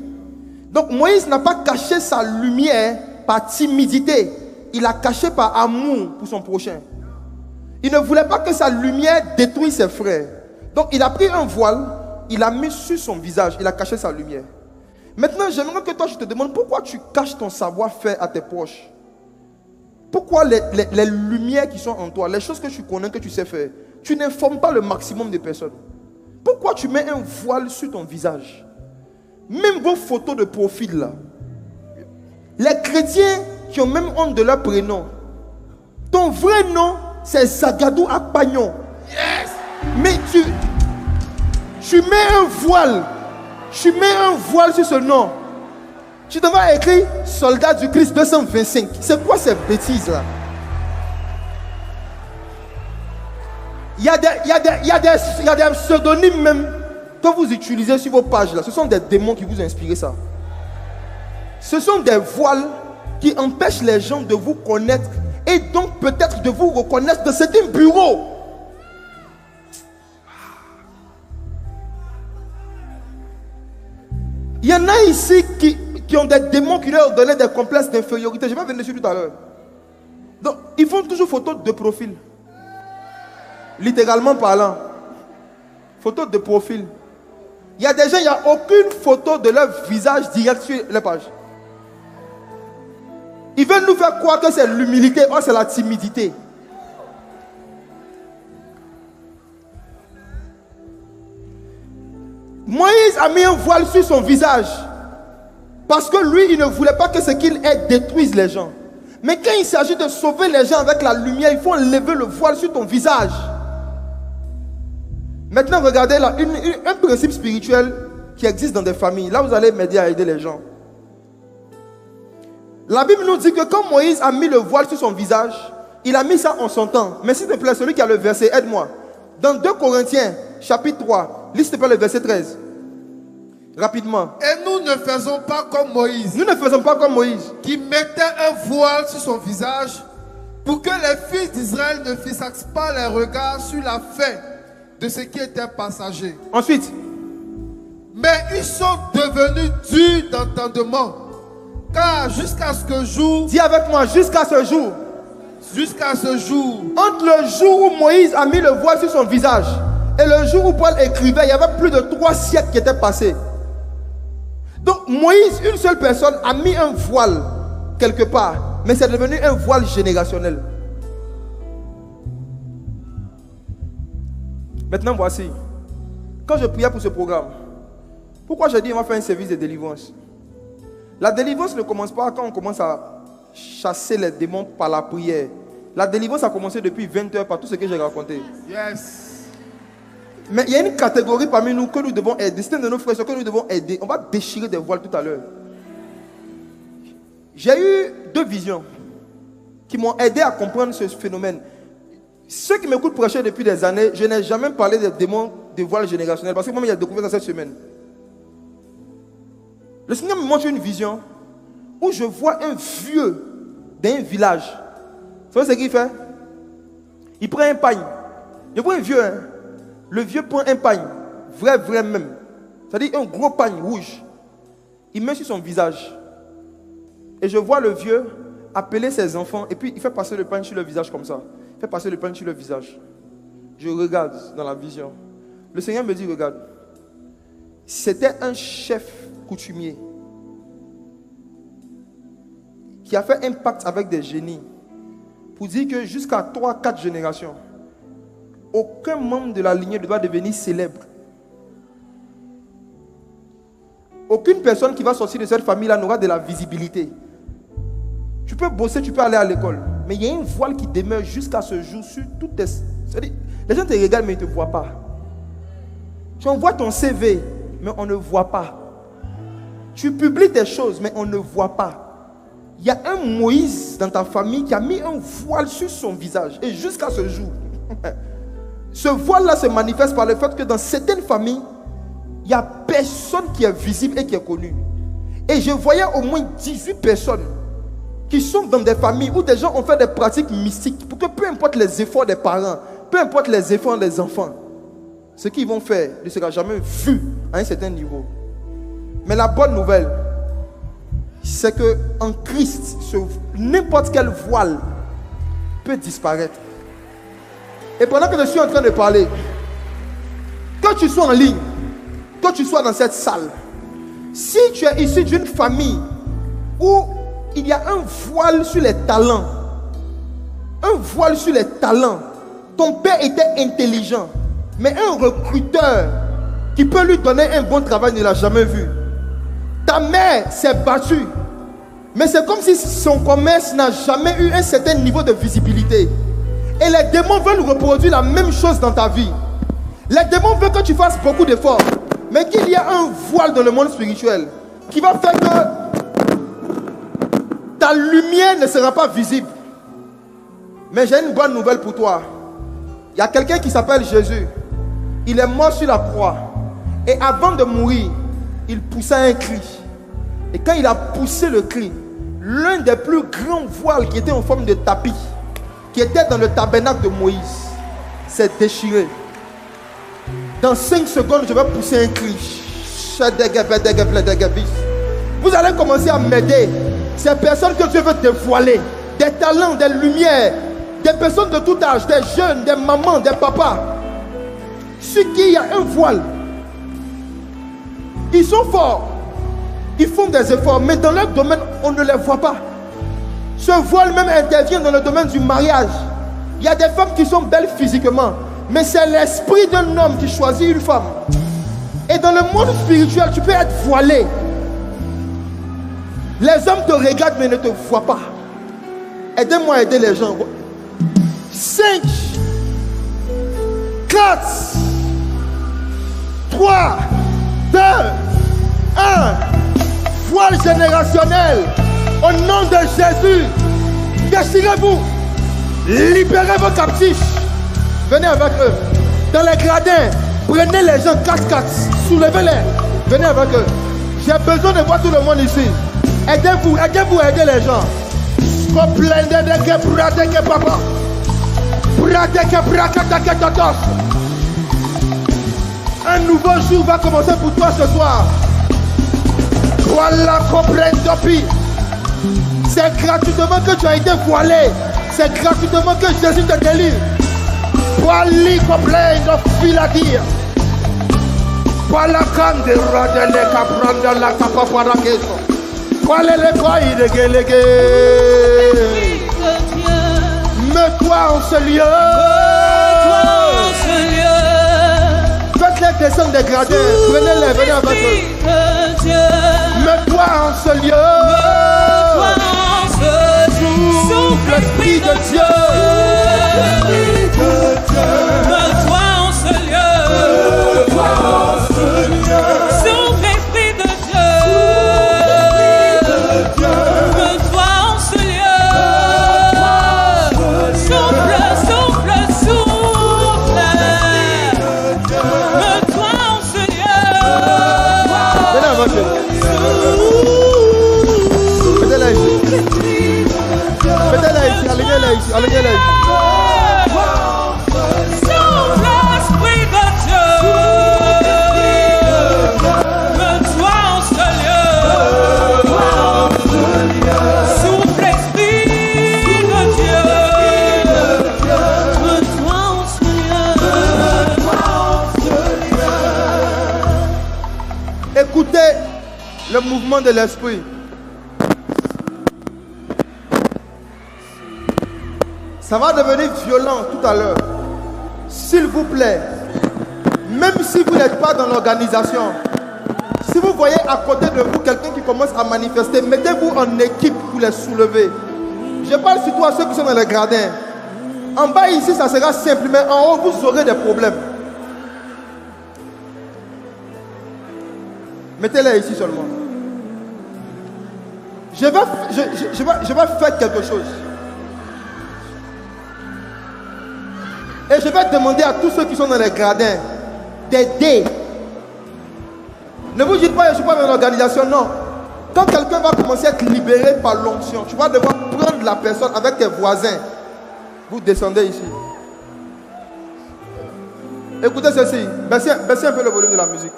A: Donc Moïse n'a pas caché sa lumière par timidité. Il l'a caché par amour pour son prochain. Il ne voulait pas que sa lumière détruise ses frères. Donc il a pris un voile, il l'a mis sur son visage, il a caché sa lumière. Maintenant, j'aimerais que toi, je te demande pourquoi tu caches ton savoir-faire à tes proches. Pourquoi les lumières qui sont en toi, les choses que tu connais, que tu sais faire, tu n'informes pas le maximum de personnes. Pourquoi tu mets un voile sur ton visage? Même vos photos de profil là. Les chrétiens qui ont même honte de leur prénom. Ton vrai nom, c'est Zagadou Akpagnon.
B: Yes.
A: Mais tu mets un voile. Tu mets un voile sur ce nom. Tu devrais écrire Soldat du Christ 225. C'est quoi ces bêtises là? Il y a des pseudonymes même que vous utilisez sur vos pages là. Ce sont des démons qui vous ont inspiré ça. Ce sont des voiles qui empêchent les gens de vous connaître et donc peut-être de vous reconnaître de certains bureaux. Il y en a ici qui ont des démons qui leur donnaient des complexes d'infériorité. Je vais venir dessus tout à l'heure. Donc, ils font toujours photo de profil. Littéralement parlant. Photo de profil. Il y a des gens, il n'y a aucune photo de leur visage direct sur les pages. Ils veulent nous faire croire que c'est l'humilité. Oh, c'est la timidité. Moïse a mis un voile sur son visage. Parce que lui, il ne voulait pas que ce qu'il est détruise les gens. Mais quand il s'agit de sauver les gens avec la lumière, il faut lever le voile sur ton visage. Maintenant, regardez là, un principe spirituel qui existe dans des familles. Là, vous allez m'aider à aider les gens. La Bible nous dit que quand Moïse a mis le voile sur son visage, il a mis ça en son temps. Mais s'il te plaît, celui qui a le verset, aide-moi. Dans 2 Corinthiens, chapitre 3, lis s'il te plaît le verset 13. Rapidement.
B: Et nous ne faisons pas comme Moïse.
A: Nous ne faisons pas comme Moïse.
B: Qui mettait un voile sur son visage pour que les fils d'Israël ne fixassent pas les regards sur la fin de ce qui était passager.
A: Ensuite.
B: Mais ils sont devenus durs d'entendement. Car jusqu'à ce jour.
A: Dis avec moi, jusqu'à ce jour.
B: Jusqu'à ce jour.
A: Entre le jour où Moïse a mis le voile sur son visage et le jour où Paul écrivait, il y avait plus de 3 siècles qui étaient passés. Donc Moïse, une seule personne, a mis un voile quelque part. Mais c'est devenu un voile générationnel. Maintenant voici. Quand je priais pour ce programme, pourquoi j'ai dit on va faire un service de délivrance? La délivrance ne commence pas quand on commence à chasser les démons par la prière. La délivrance a commencé depuis 20 heures par tout ce que j'ai raconté.
B: Yes.
A: Mais il y a une catégorie parmi nous que nous devons aider. C'est un de nos frères que nous devons aider. On va déchirer des voiles tout à l'heure. J'ai eu 2 visions qui m'ont aidé à comprendre ce phénomène. Ceux qui m'écoutent prêcher depuis des années, je n'ai jamais parlé des démons de voiles générationnels parce que moi, il a découvert ça cette semaine. Le Seigneur me montre une vision où je vois un vieux d'un village. Vous savez ce qu'il fait? Il prend un pagne. Je vois un vieux, hein? Le vieux prend un pagne, vrai même. C'est-à-dire un gros pagne rouge. Il met sur son visage. Et je vois le vieux appeler ses enfants et puis il fait passer le pagne sur le visage comme ça. Il fait passer le pagne sur le visage. Je regarde dans la vision. Le Seigneur me dit, regarde. C'était un chef coutumier qui a fait un pacte avec des génies pour dire que jusqu'à 3-4 générations, aucun membre de la lignée ne doit devenir célèbre. Aucune personne qui va sortir de cette famille-là n'aura de la visibilité. Tu peux bosser, tu peux aller à l'école, mais il y a un voile qui demeure jusqu'à ce jour sur toutes tes... C'est-à-dire, les gens te regardent mais ils ne te voient pas. Tu envoies ton CV, mais on ne voit pas. Tu publies des choses, mais on ne voit pas. Il y a un Moïse dans ta famille qui a mis un voile sur son visage. Et jusqu'à ce jour, Ce voile-là se manifeste par le fait que dans certaines familles, il n'y a personne qui est visible et qui est connu. Et je voyais au moins 18 personnes qui sont dans des familles où des gens ont fait des pratiques mystiques pour que peu importe les efforts des parents, peu importe les efforts des enfants, ce qu'ils vont faire ne sera jamais vu à un certain niveau. Mais la bonne nouvelle, c'est que en Christ, n'importe quel voile peut disparaître. Et pendant que je suis en train de parler, que tu sois en ligne, que tu sois dans cette salle, si tu es issu d'une famille où il y a un voile sur les talents, ton père était intelligent, mais un recruteur qui peut lui donner un bon travail ne l'a jamais vu. Ta mère s'est battue, mais c'est comme si son commerce n'a jamais eu un certain niveau de visibilité. Et les démons veulent reproduire la même chose dans ta vie. Les démons veulent que tu fasses beaucoup d'efforts, mais qu'il y a un voile dans le monde spirituel qui va faire que ta lumière ne sera pas visible. Mais j'ai une bonne nouvelle pour toi. Il y a quelqu'un qui s'appelle Jésus. Il est mort sur la croix. Et avant de mourir, il poussa un cri. Et quand il a poussé le cri, l'un des plus grands voiles qui était en forme de tapis, qui était dans le tabernacle de Moïse, s'est déchiré. Dans 5 secondes, je vais pousser un cri. Vous allez commencer à m'aider. Ces personnes que Dieu veut dévoiler, des talents, des lumières, des personnes de tout âge, des jeunes, des mamans, des papas, sur qui il y a un voile. Ils sont forts, ils font des efforts, mais dans leur domaine, on ne les voit pas. Ce voile même intervient dans le domaine du mariage. Il y a des femmes qui sont belles physiquement, mais c'est l'esprit d'un homme qui choisit une femme. Et dans le monde spirituel, tu peux être voilé. Les hommes te regardent mais ne te voient pas. Aidez-moi à aider les gens. 5, 4, 3, 2, 1. Voile générationnel. Au nom de Jésus, déchirez-vous. Libérez vos captifs. Venez avec eux. Dans les gradins, prenez les gens 4-4. Soulevez-les. Venez avec eux. J'ai besoin de voir tout le monde ici. Aidez-vous à aider les gens. Un nouveau jour va commencer pour toi ce soir. Voilà, comprends-tu. C'est gratuitement que tu as été voilé. C'est gratuitement que Jésus te délivre. Voilà, comprends, filadir. Voilà, quand de radele capranda la capa para queso. Voilà les bails de guélégué. Mets-toi en ce lieu. Faites-les descendre des gradins. Prenez-les, venez avec eux. Mets-toi en ce lieu. Sous l'esprit de Dieu.
C: Mets-toi en ce lieu. Sous l'esprit de Dieu. Mets-toi en ce lieu. Souffle, souffle, souffle. Mets-toi en ce lieu.
A: Venez avec eux. Mettez-la ici. Mettez-la ici, alignez-la ici, alignez-la ici.
C: Sous l'esprit de Dieu. Mets-toi en ce lieu. Sous l'esprit de Dieu. Mets-toi en ce lieu.
A: Écoutez le mouvement de l'esprit. Ça va devenir violent tout à l'heure. S'il vous plaît, même si vous n'êtes pas dans l'organisation, si vous voyez à côté de vous quelqu'un qui commence à manifester, mettez-vous en équipe pour les soulever. Je parle surtout à ceux qui sont dans les gradins. En bas ici, ça sera simple, mais en haut, vous aurez des problèmes. Mettez-les ici seulement. Je vais faire quelque chose. Et je vais demander à tous ceux qui sont dans les gradins d'aider. Ne vous dites pas, je ne suis pas dans l'organisation, non. Quand quelqu'un va commencer à être libéré par l'onction, tu vas devoir prendre la personne avec tes voisins. Vous descendez ici. Écoutez ceci. Baissez un peu le volume de la musique.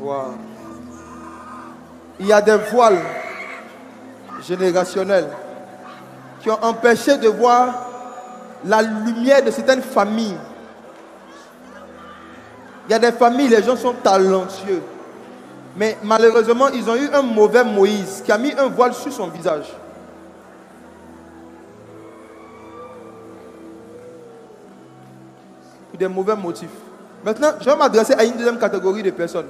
A: Wow. Il y a des voiles générationnels qui ont empêché de voir la lumière de certaines familles. Il y a des familles, les gens sont talentueux. Mais malheureusement, ils ont eu un mauvais Moïse qui a mis un voile sur son visage. Pour des mauvais motifs. Maintenant, je vais m'adresser à une deuxième catégorie de personnes.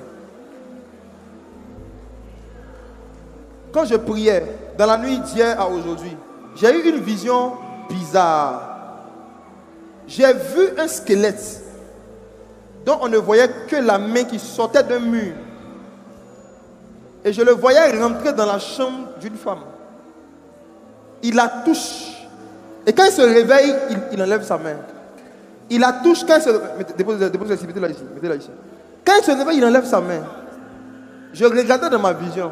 A: Quand je priais, dans la nuit d'hier à aujourd'hui, j'ai eu une vision bizarre. J'ai vu un squelette dont on ne voyait que la main qui sortait d'un mur. Et je le voyais rentrer dans la chambre d'une femme. Il la touche. Et quand il se réveille, il enlève sa main. Il la touche quand il se... Déposez ici, mettez-la ici, mettez-la ici. Quand il se réveille, il enlève sa main. Je regardais dans ma vision.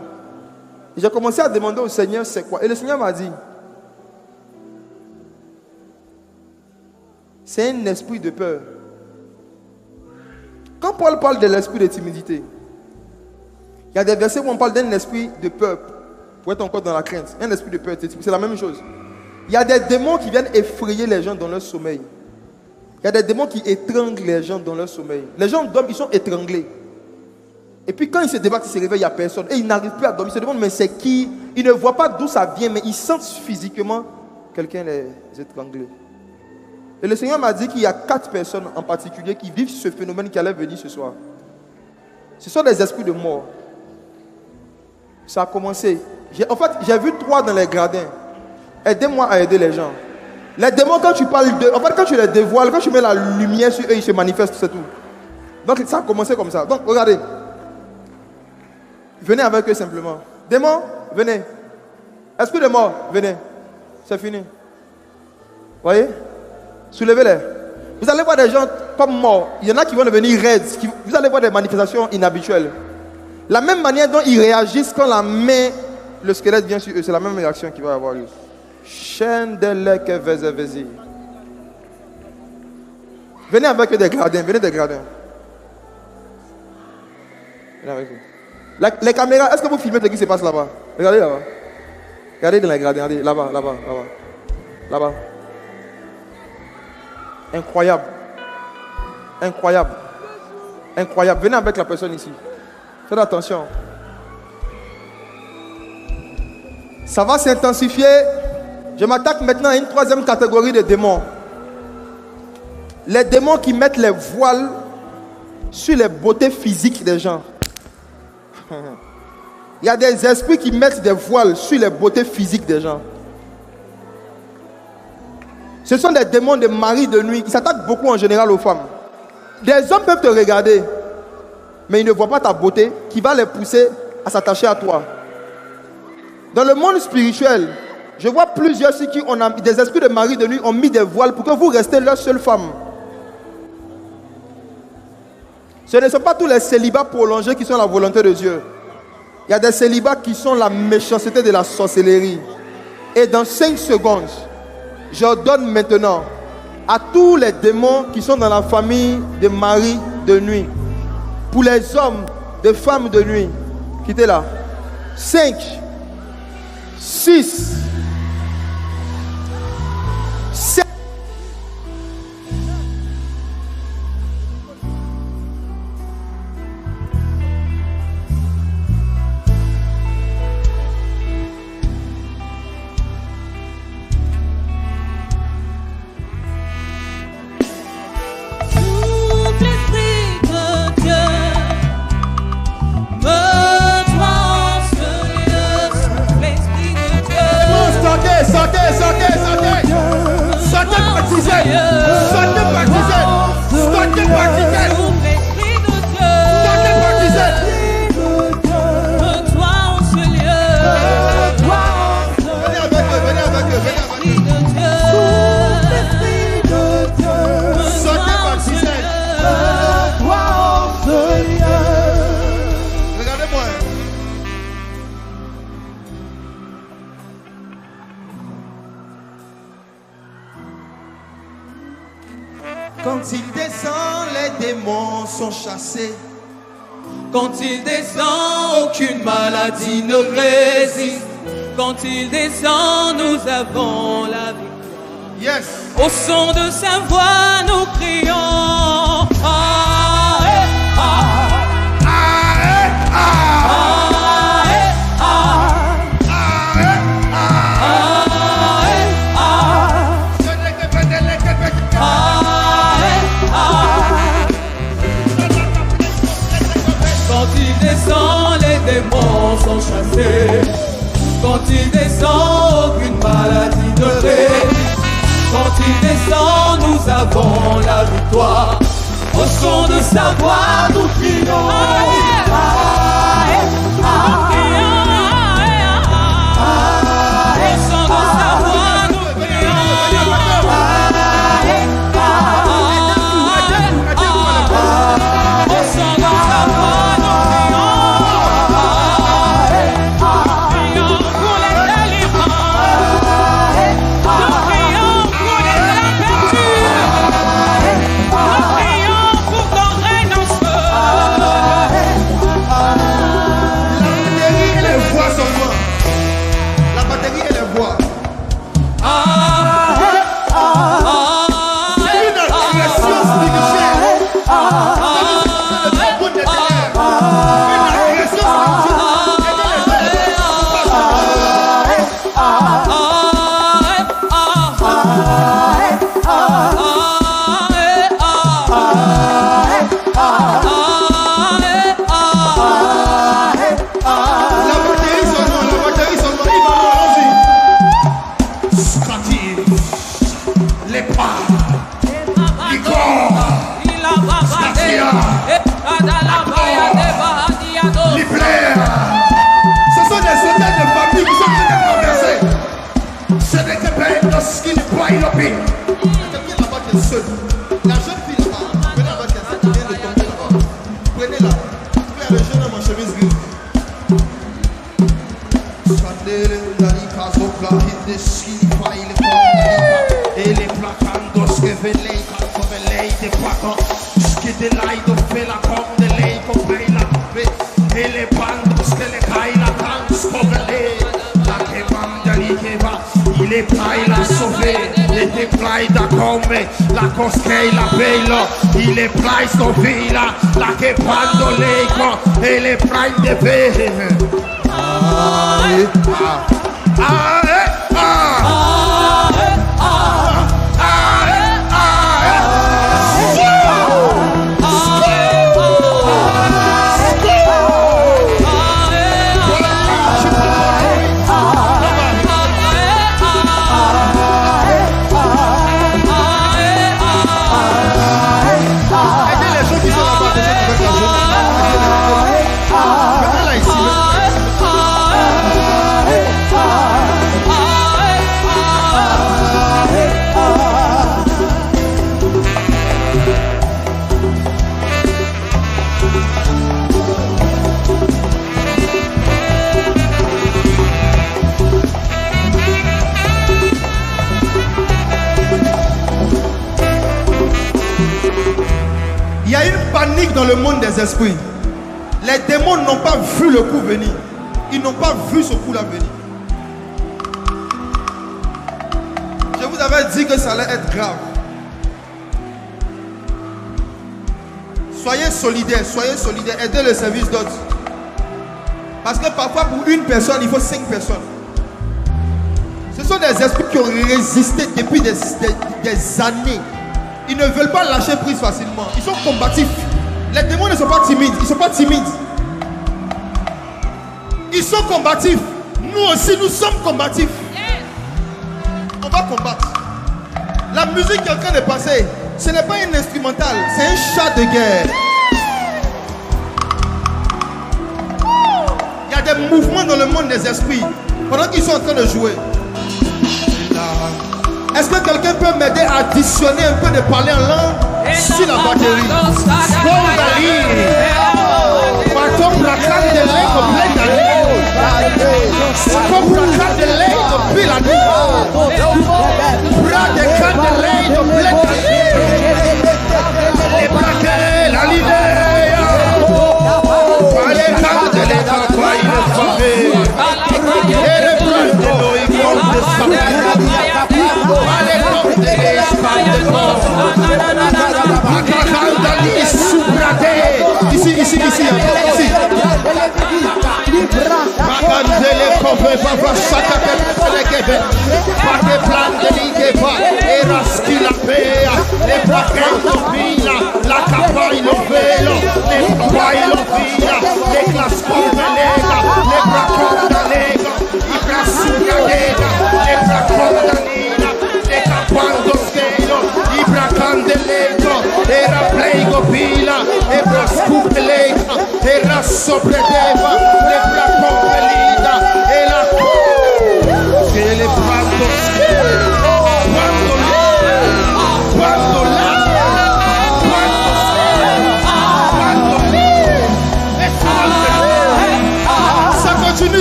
A: Et j'ai commencé à demander au Seigneur c'est quoi. Et le Seigneur m'a dit, c'est un esprit de peur. Quand Paul parle de l'esprit de timidité, il y a des versets où on parle d'un esprit de peur pour être encore dans la crainte. Un esprit de peur, c'est la même chose. Il y a des démons qui viennent effrayer les gens dans leur sommeil. Il y a des démons qui étranglent les gens dans leur sommeil. Les gens dorment, ils sont étranglés. Et puis quand ils se débattent, ils se réveillent, il n'y a personne. Et ils n'arrivent plus à dormir. Ils se demandent mais c'est qui? Ils ne voient pas d'où ça vient, mais ils sentent physiquement quelqu'un les étrangler. Et le Seigneur m'a dit qu'il y a 4 personnes en particulier qui vivent ce phénomène qui allait venir ce soir. Ce sont des esprits de mort. Ça a commencé. En fait, j'ai vu 3 dans les gradins. Aidez-moi à aider les gens. Les démons, quand tu parles d'eux, en fait, quand tu les dévoiles, quand tu mets la lumière sur eux, ils se manifestent, c'est tout. Donc, ça a commencé comme ça. Donc, regardez. Venez avec eux simplement. Démons, venez. Esprit de mort, venez. C'est fini. Voyez? Soulevez-les. Vous allez voir des gens comme morts. Il y en a qui vont devenir raides. Vous allez voir des manifestations inhabituelles. La même manière dont ils réagissent quand la main, le squelette vient sur eux, c'est la même réaction qui va avoir lieu. Venez avec eux des gradins. Venez des gradins. Venez avec eux. Les caméras, est-ce que vous filmez ce qui se passe là-bas? Regardez là-bas. Regardez dans les gradins. Regardez là-bas, là-bas, là-bas. Là-bas. Incroyable. Incroyable. Incroyable. Venez avec la personne ici. Faites attention. Ça va s'intensifier. Je m'attaque maintenant à une 3e catégorie de démons. Les démons qui mettent les voiles sur les beautés physiques des gens. Il y a des esprits qui mettent des voiles sur les beautés physiques des gens. Ce sont des démons de mari de nuit qui s'attaquent beaucoup en général aux femmes. Des hommes peuvent te regarder, mais ils ne voient pas ta beauté qui va les pousser à s'attacher à toi. Dans le monde spirituel, je vois plusieurs ici qui ont des esprits de mari de nuit ont mis des voiles pour que vous restez leur seule femme. Ce ne sont pas tous les célibats prolongés qui sont la volonté de Dieu. Il y a des célibats qui sont la méchanceté de la sorcellerie. Et dans 5 secondes, j'ordonne maintenant à tous les démons qui sont dans la famille de mari de nuit, pour les hommes de femmes de nuit, quittez là. 5, 6, 7.
C: L'esprit de Dieu
A: Quand il descend, les démons sont chassés.
C: Quand il descend, aucune maladie ne résiste. Quand il descend, nous avons la victoire.
A: Yes.
C: Au son de sa voix, nous crions. Ah, eh, ah.
A: Ah, eh, ah.
C: Quand il descend, les démons sont chassés. Quand il descend, aucune maladie ne résiste. Quand il descend, nous avons la victoire. Au son de sa voix, nous crions.
A: La jeune fille là-bas, venez avec elle, qui vient de tomber là-bas. Prenez-la. Prenez le jeune homme en chemise grise. Et les placandos que velei, quand velei de placan, que de l'aide fait la pomme de lait, qu'on paye la paix. Et les bandos que les cailles la danse, qu'on velei, la kebam de l'ikeba, il est praille la sauver. Et des prailles d'accord, mais la cosquille la paye là, il est praille sauver là, la kebam de l'ikeba, et les prailles de paix. Il y a une panique dans le monde des esprits. Les démons n'ont pas vu le coup venir. Ils n'ont pas vu ce coup-là venir. Je vous avais dit que ça allait être grave. Soyez solidaires, aidez le service d'autres. Parce que parfois pour une personne, il faut 5 personnes. Ce sont des esprits qui ont résisté depuis des années. Ils ne veulent pas lâcher prise facilement. Ils sont combatifs. Les démons ne sont pas timides. Ils ne sont pas timides. Ils sont combatifs. Nous aussi, nous sommes combatifs. On va combattre. La musique qui est en train de passer, ce n'est pas un instrumental, c'est un chant de guerre. Il y a des mouvements dans le monde des esprits pendant qu'ils sont en train de jouer. Est-ce que quelqu'un peut m'aider à additionner un peu de parler en langue sur la batterie?
D: Baba Shaka Pate plan de l'Igeba, Eraskila Pea, les braquets d'Opina, la capaille l'Ovelo, les papailles l'Ovina, les clascons de l'Ega, les bracons de l'Ega, les brassous de l'Ega, les bracons de l'Ega, les capailles d'Osquelo, les bracons de l'Ega, et la pleigo pila, et brascou de l'Ega, et la sopredeva, les bracons de l'Ega, et la que les bracons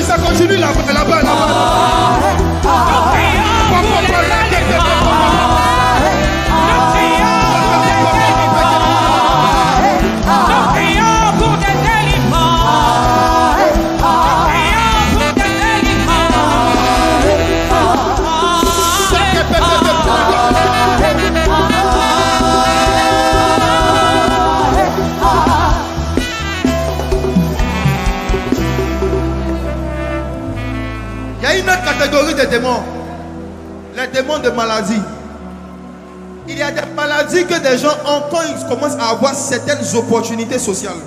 D: ça continue là-bas, là-bas.
A: Catégorie des démons, les démons de maladie. Il y a des maladies que des gens ont quand ils commencent à avoir certaines opportunités sociales.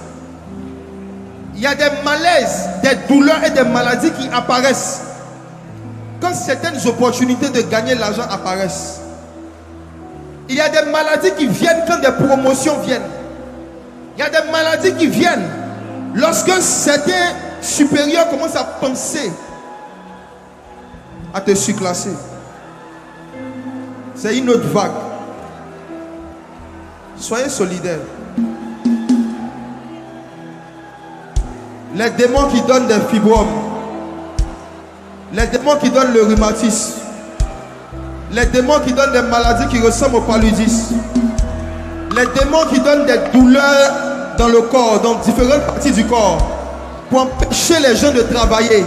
A: Il y a des malaises, des douleurs et des maladies qui apparaissent quand certaines opportunités de gagner l'argent apparaissent. Il y a des maladies qui viennent quand des promotions viennent. Il y a des maladies qui viennent lorsque certains supérieurs commencent à penser à te surclasser. C'est une autre vague. Soyez solidaires. Les démons qui donnent des fibromes, les démons qui donnent le rhumatisme, les démons qui donnent des maladies qui ressemblent au paludisme, les démons qui donnent des douleurs dans le corps, dans différentes parties du corps, pour empêcher les gens de travailler,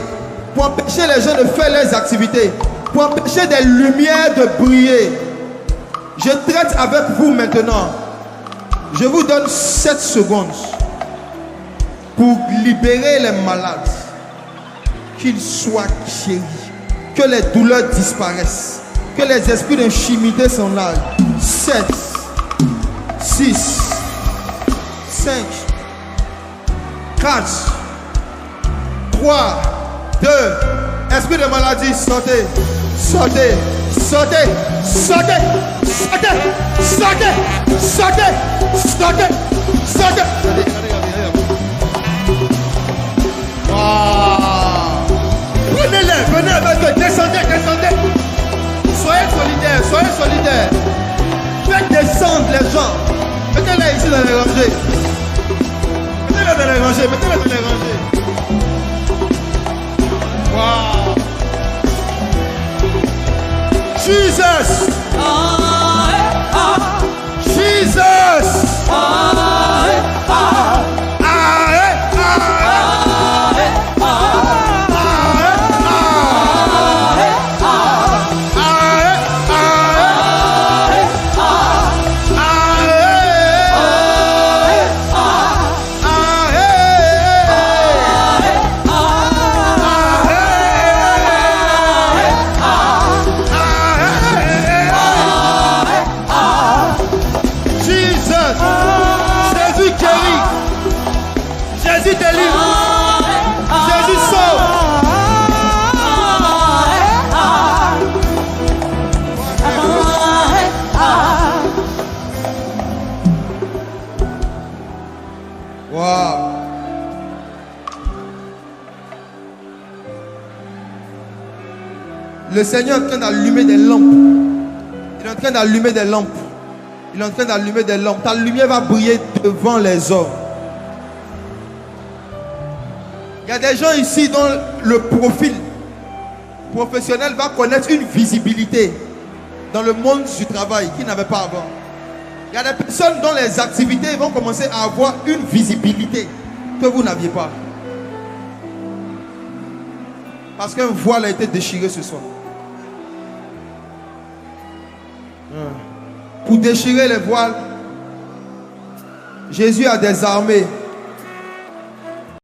A: pour empêcher les gens de faire leurs activités, pour empêcher des lumières de briller. Je traite avec vous maintenant. Je vous donne 7 secondes pour libérer les malades, qu'ils soient guéris, que les douleurs disparaissent, que les esprits d'inchimité s'en aillent. 7, 6, 5, 4, 3, 2, esprit de maladie, sortez, sortez, sortez, sortez, sortez, sortez, sortez, sortez, sortez. Wow. Prenez-les, venez, descendez, descendez. Soyez solidaires, soyez solidaires. Faites descendre les gens. Mettez-les ici dans les rangées. Mettez-les dans les rangées, mettez-les dans les rangées. Wow. Jesus. Jesus. Le Seigneur est en train d'allumer des lampes. Il est en train d'allumer des lampes. Il est en train d'allumer des lampes. Ta lumière va briller devant les hommes. Il y a des gens ici dont le profil professionnel va connaître une visibilité dans le monde du travail qu'ils n'avaient pas avant. Il y a des personnes dont les activités vont commencer à avoir une visibilité que vous n'aviez pas. Parce qu'un voile a été déchiré ce soir. Pour déchirer les voiles, Jésus a des armées.